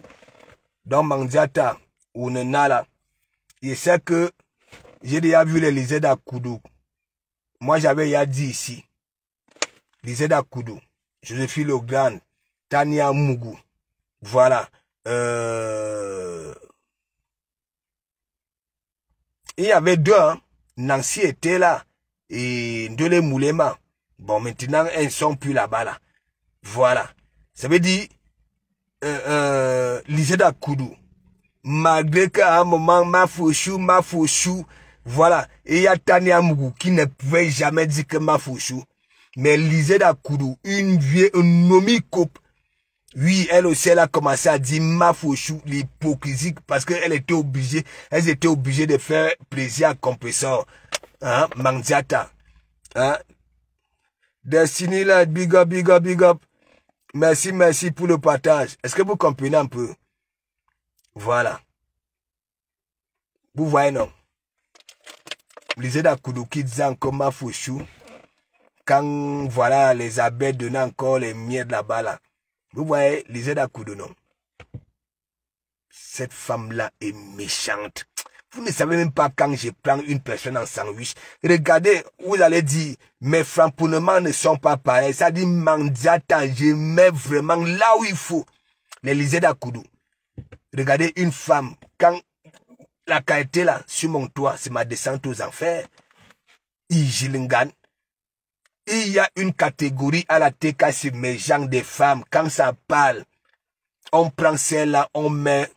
Donc, Mandiata, ou Nenala, je sais que j'ai déjà vu les Lisette Akoudou. Moi, j'avais déjà dit ici. Lisette Akoudou, Joséphine Legrand, Tania Mougou. Voilà. Il y avait deux, hein. Nancy était là. Et Ndele Moulema. Bon, maintenant, elles ne sont plus là-bas, là. Voilà. Ça veut dire, Lisette Akoudou. Malgré qu'à un moment, ma fauchou, voilà. Et il y a Tania Mougou qui ne pouvait jamais dire que ma fauchou. Mais Lisette Akoudou, une vieille, une nomie-coupe. Oui, elle aussi, elle a commencé à dire ma fauchou, l'hypocrisie, parce qu'elle était obligée, elles étaient obligées de faire plaisir à Compressor. Hein, Mandiata. Hein. Destiny là, big up, big up, big up. Merci, merci pour le partage. Est-ce que vous comprenez un peu? Voilà. Vous voyez, non? Lisez Akoudou qui disait encore ma fauchou. Quand, voilà, les abeilles donnaient encore les miettes là-bas, là. Vous voyez, Lisette Akoudou, non? Cette femme-là est méchante. Vous ne savez même pas quand je prends une personne en sandwich. Regardez, vous allez dire, mes framponnements ne sont pas pareils. Ça dit, Mandiata, je mets vraiment là où il faut. Les Lisette Akoudou. Regardez une femme, quand la qualité là, sur mon toit, c'est ma descente aux enfers. Ijilingan. Il y a une catégorie à la TK sur mes gens des femmes. Quand ça parle, on prend celle-là, on met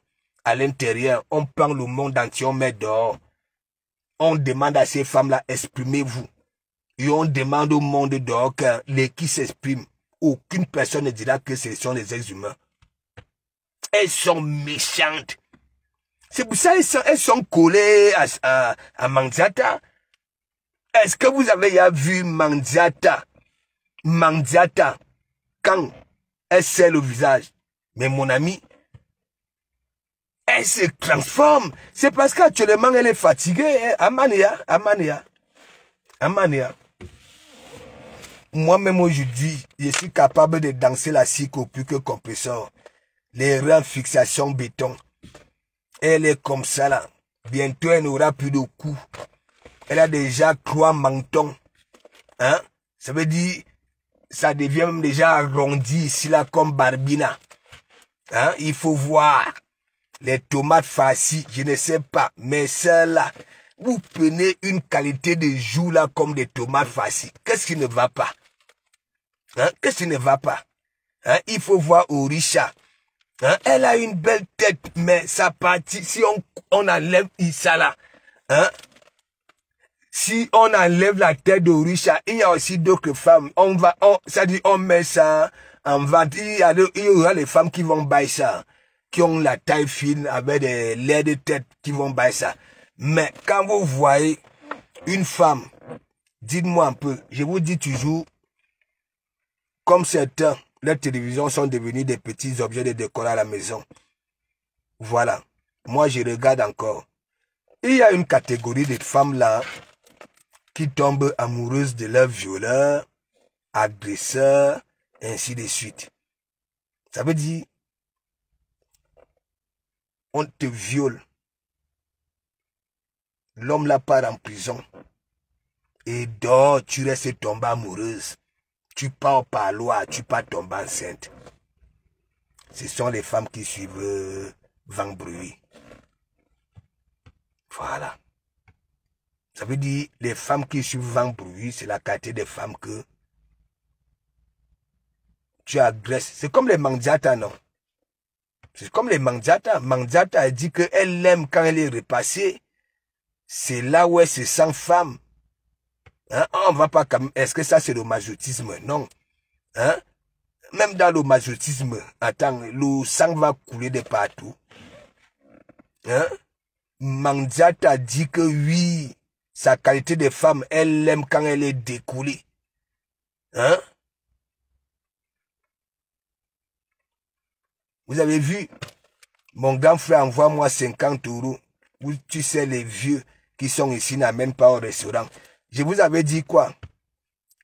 à l'intérieur. On prend le monde entier, on met dehors. On demande à ces femmes-là, exprimez-vous. Et on demande au monde dehors que les qui s'expriment. Aucune personne ne dira que ce sont des êtres humains. Elles sont méchantes. C'est pour ça qu'elles sont collées à Mandiata. Est-ce que vous avez déjà vu Mandiata? Mandiata, quand elle serre le visage, mais mon ami, elle se transforme. C'est parce qu'actuellement elle est fatiguée. Hein? Amania. Moi-même aujourd'hui, je suis capable de danser la psycho plus que Compressor. Les reins fixation béton. Elle est comme ça là. Bientôt elle n'aura plus de coups. Elle a déjà 3 mentons. Hein? Ça veut dire, ça devient même déjà arrondi ici là comme Barbina. Hein? Il faut voir. Les tomates farcies, je ne sais pas. Mais celle-là, vous prenez une qualité de joue là comme des tomates farcies. Qu'est-ce qui ne va pas? Hein? Qu'est-ce qui ne va pas? Hein? Il faut voir Orisha. Hein? Elle a une belle tête, mais sa partie, si on enlève Issa là, hein? Si on enlève la tête d'Orisha, il y a aussi d'autres femmes. Ça dit, on met ça en vente. Il y aura les femmes qui vont bailler ça, qui ont la taille fine avec des laids de tête qui vont bailler ça. Mais quand vous voyez une femme, dites-moi un peu, je vous dis toujours, comme certains, les télévisions sont devenues des petits objets de décor à la maison. Voilà. Moi, je regarde encore. Il y a une catégorie de femmes là, qui tombent amoureuses de leurs violeurs, agresseurs, ainsi de suite. Ça veut dire, on te viole. L'homme là part en prison. et dors, tu restes tombée amoureuse. Tu pars par loi, tu pars tomber enceinte. Ce sont les femmes qui suivent Vent Bruit. Voilà. Ça veut dire, les femmes qui suivent Vent Bruit, c'est la qualité des femmes que tu agresses. C'est comme les Mandiata, non? C'est comme les Mandiata. Mandiata a dit qu'elle aime quand elle est repassée. C'est là où elle se sent femme. Hein? On va pas... Est-ce que ça, c'est le majortisme? Non. Hein? Même dans le majortisme, attends, le sang va couler de partout. Hein? Mandiata dit que oui, sa qualité de femme, elle aime quand elle est découlée. Hein? Vous avez vu, mon grand frère envoie-moi 50 €. Tu sais, les vieux qui sont ici n'amènent pas au restaurant. Je vous avais dit quoi?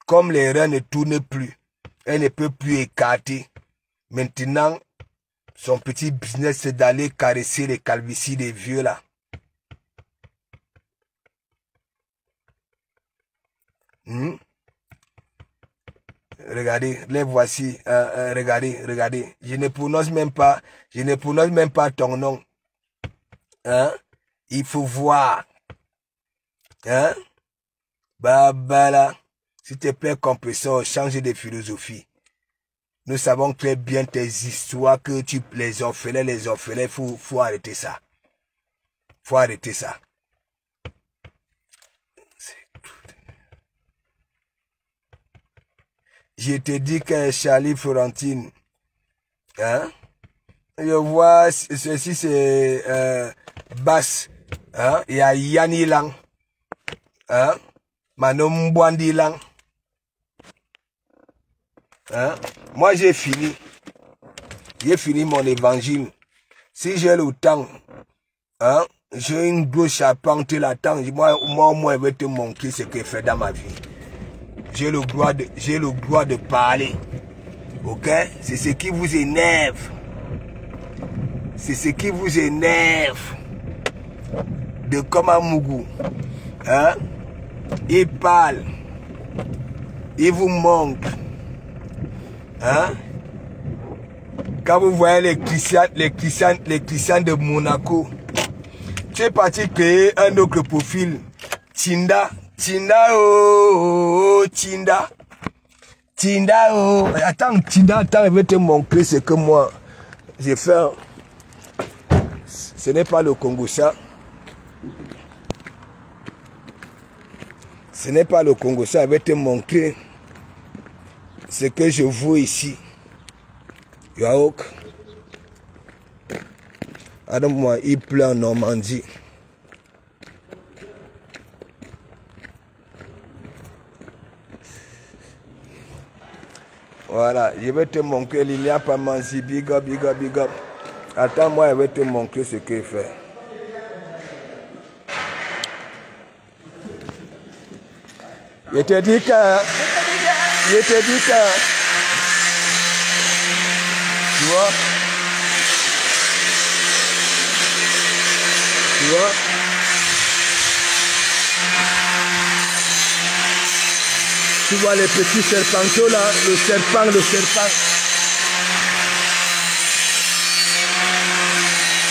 Comme les reins ne tournent plus, elle ne peut plus écarter. Maintenant, son petit business, c'est d'aller caresser les calvities des vieux là. Regardez, les voici. Regardez. Je ne prononce même pas ton nom. Hein? Il faut voir. Hein? Babala. S'il te plaît, compresseur, change de philosophie. Nous savons très bien tes histoires que les orphelins, faut arrêter ça. Faut arrêter ça. Je te dis que Charlie Florentine, hein? Je vois, ceci c'est Bass, hein? Il y a Yanni Lang, hein? Manom Bwandi Lang, hein? Moi j'ai fini mon évangile. Si j'ai le temps, hein? J'ai une grosse charpente là-dedans. Moi, je vais te montrer ce que j'ai fait dans ma vie. J'ai le droit de parler. Ok? C'est ce qui vous énerve. C'est ce qui vous énerve. De Komamougou. Hein? Il parle. Il vous manque. Hein? Quand vous voyez les Christians de Monaco, tu es parti créer un autre profil. Tinda, oh, Tinda, oh. Attends, Tinda, je vais te montrer ce que moi, j'ai fait. Ce n'est pas le Congo, ça. Ce n'est pas le Congo, ça. Je vais te montrer ce que je vois ici. Yaok. Adam, moi, il pleut en Normandie. Voilà, je vais te montrer Lilia Pamanzi, big up. Attends, moi, je vais te montrer ce qu'il fait. Je te dis que... Tu vois? Tu vois les petits serpenteaux là, le serpent.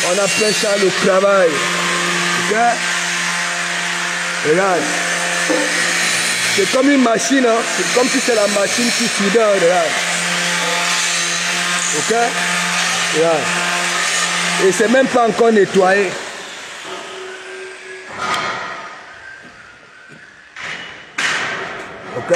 On appelle ça le travail. Ok? Regarde. C'est comme une machine, hein? C'est comme si c'est la machine qui soudait, regarde. Ok? Regarde. Et c'est même pas encore nettoyé. Ok?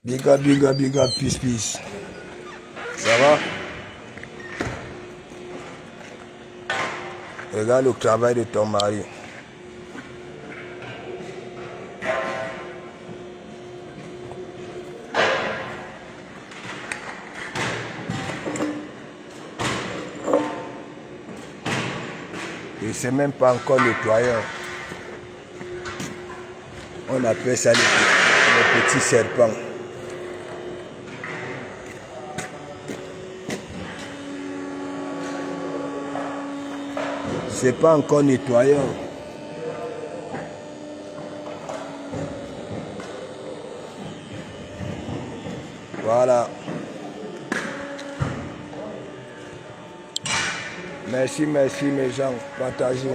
Big up, peace, peace. Ça va? Regarde le travail de ton mari. Et c'est même pas encore nettoyeur. On appelle ça les petits serpents. C'est pas encore nettoyeur. Voilà. Merci mes gens. Partagez.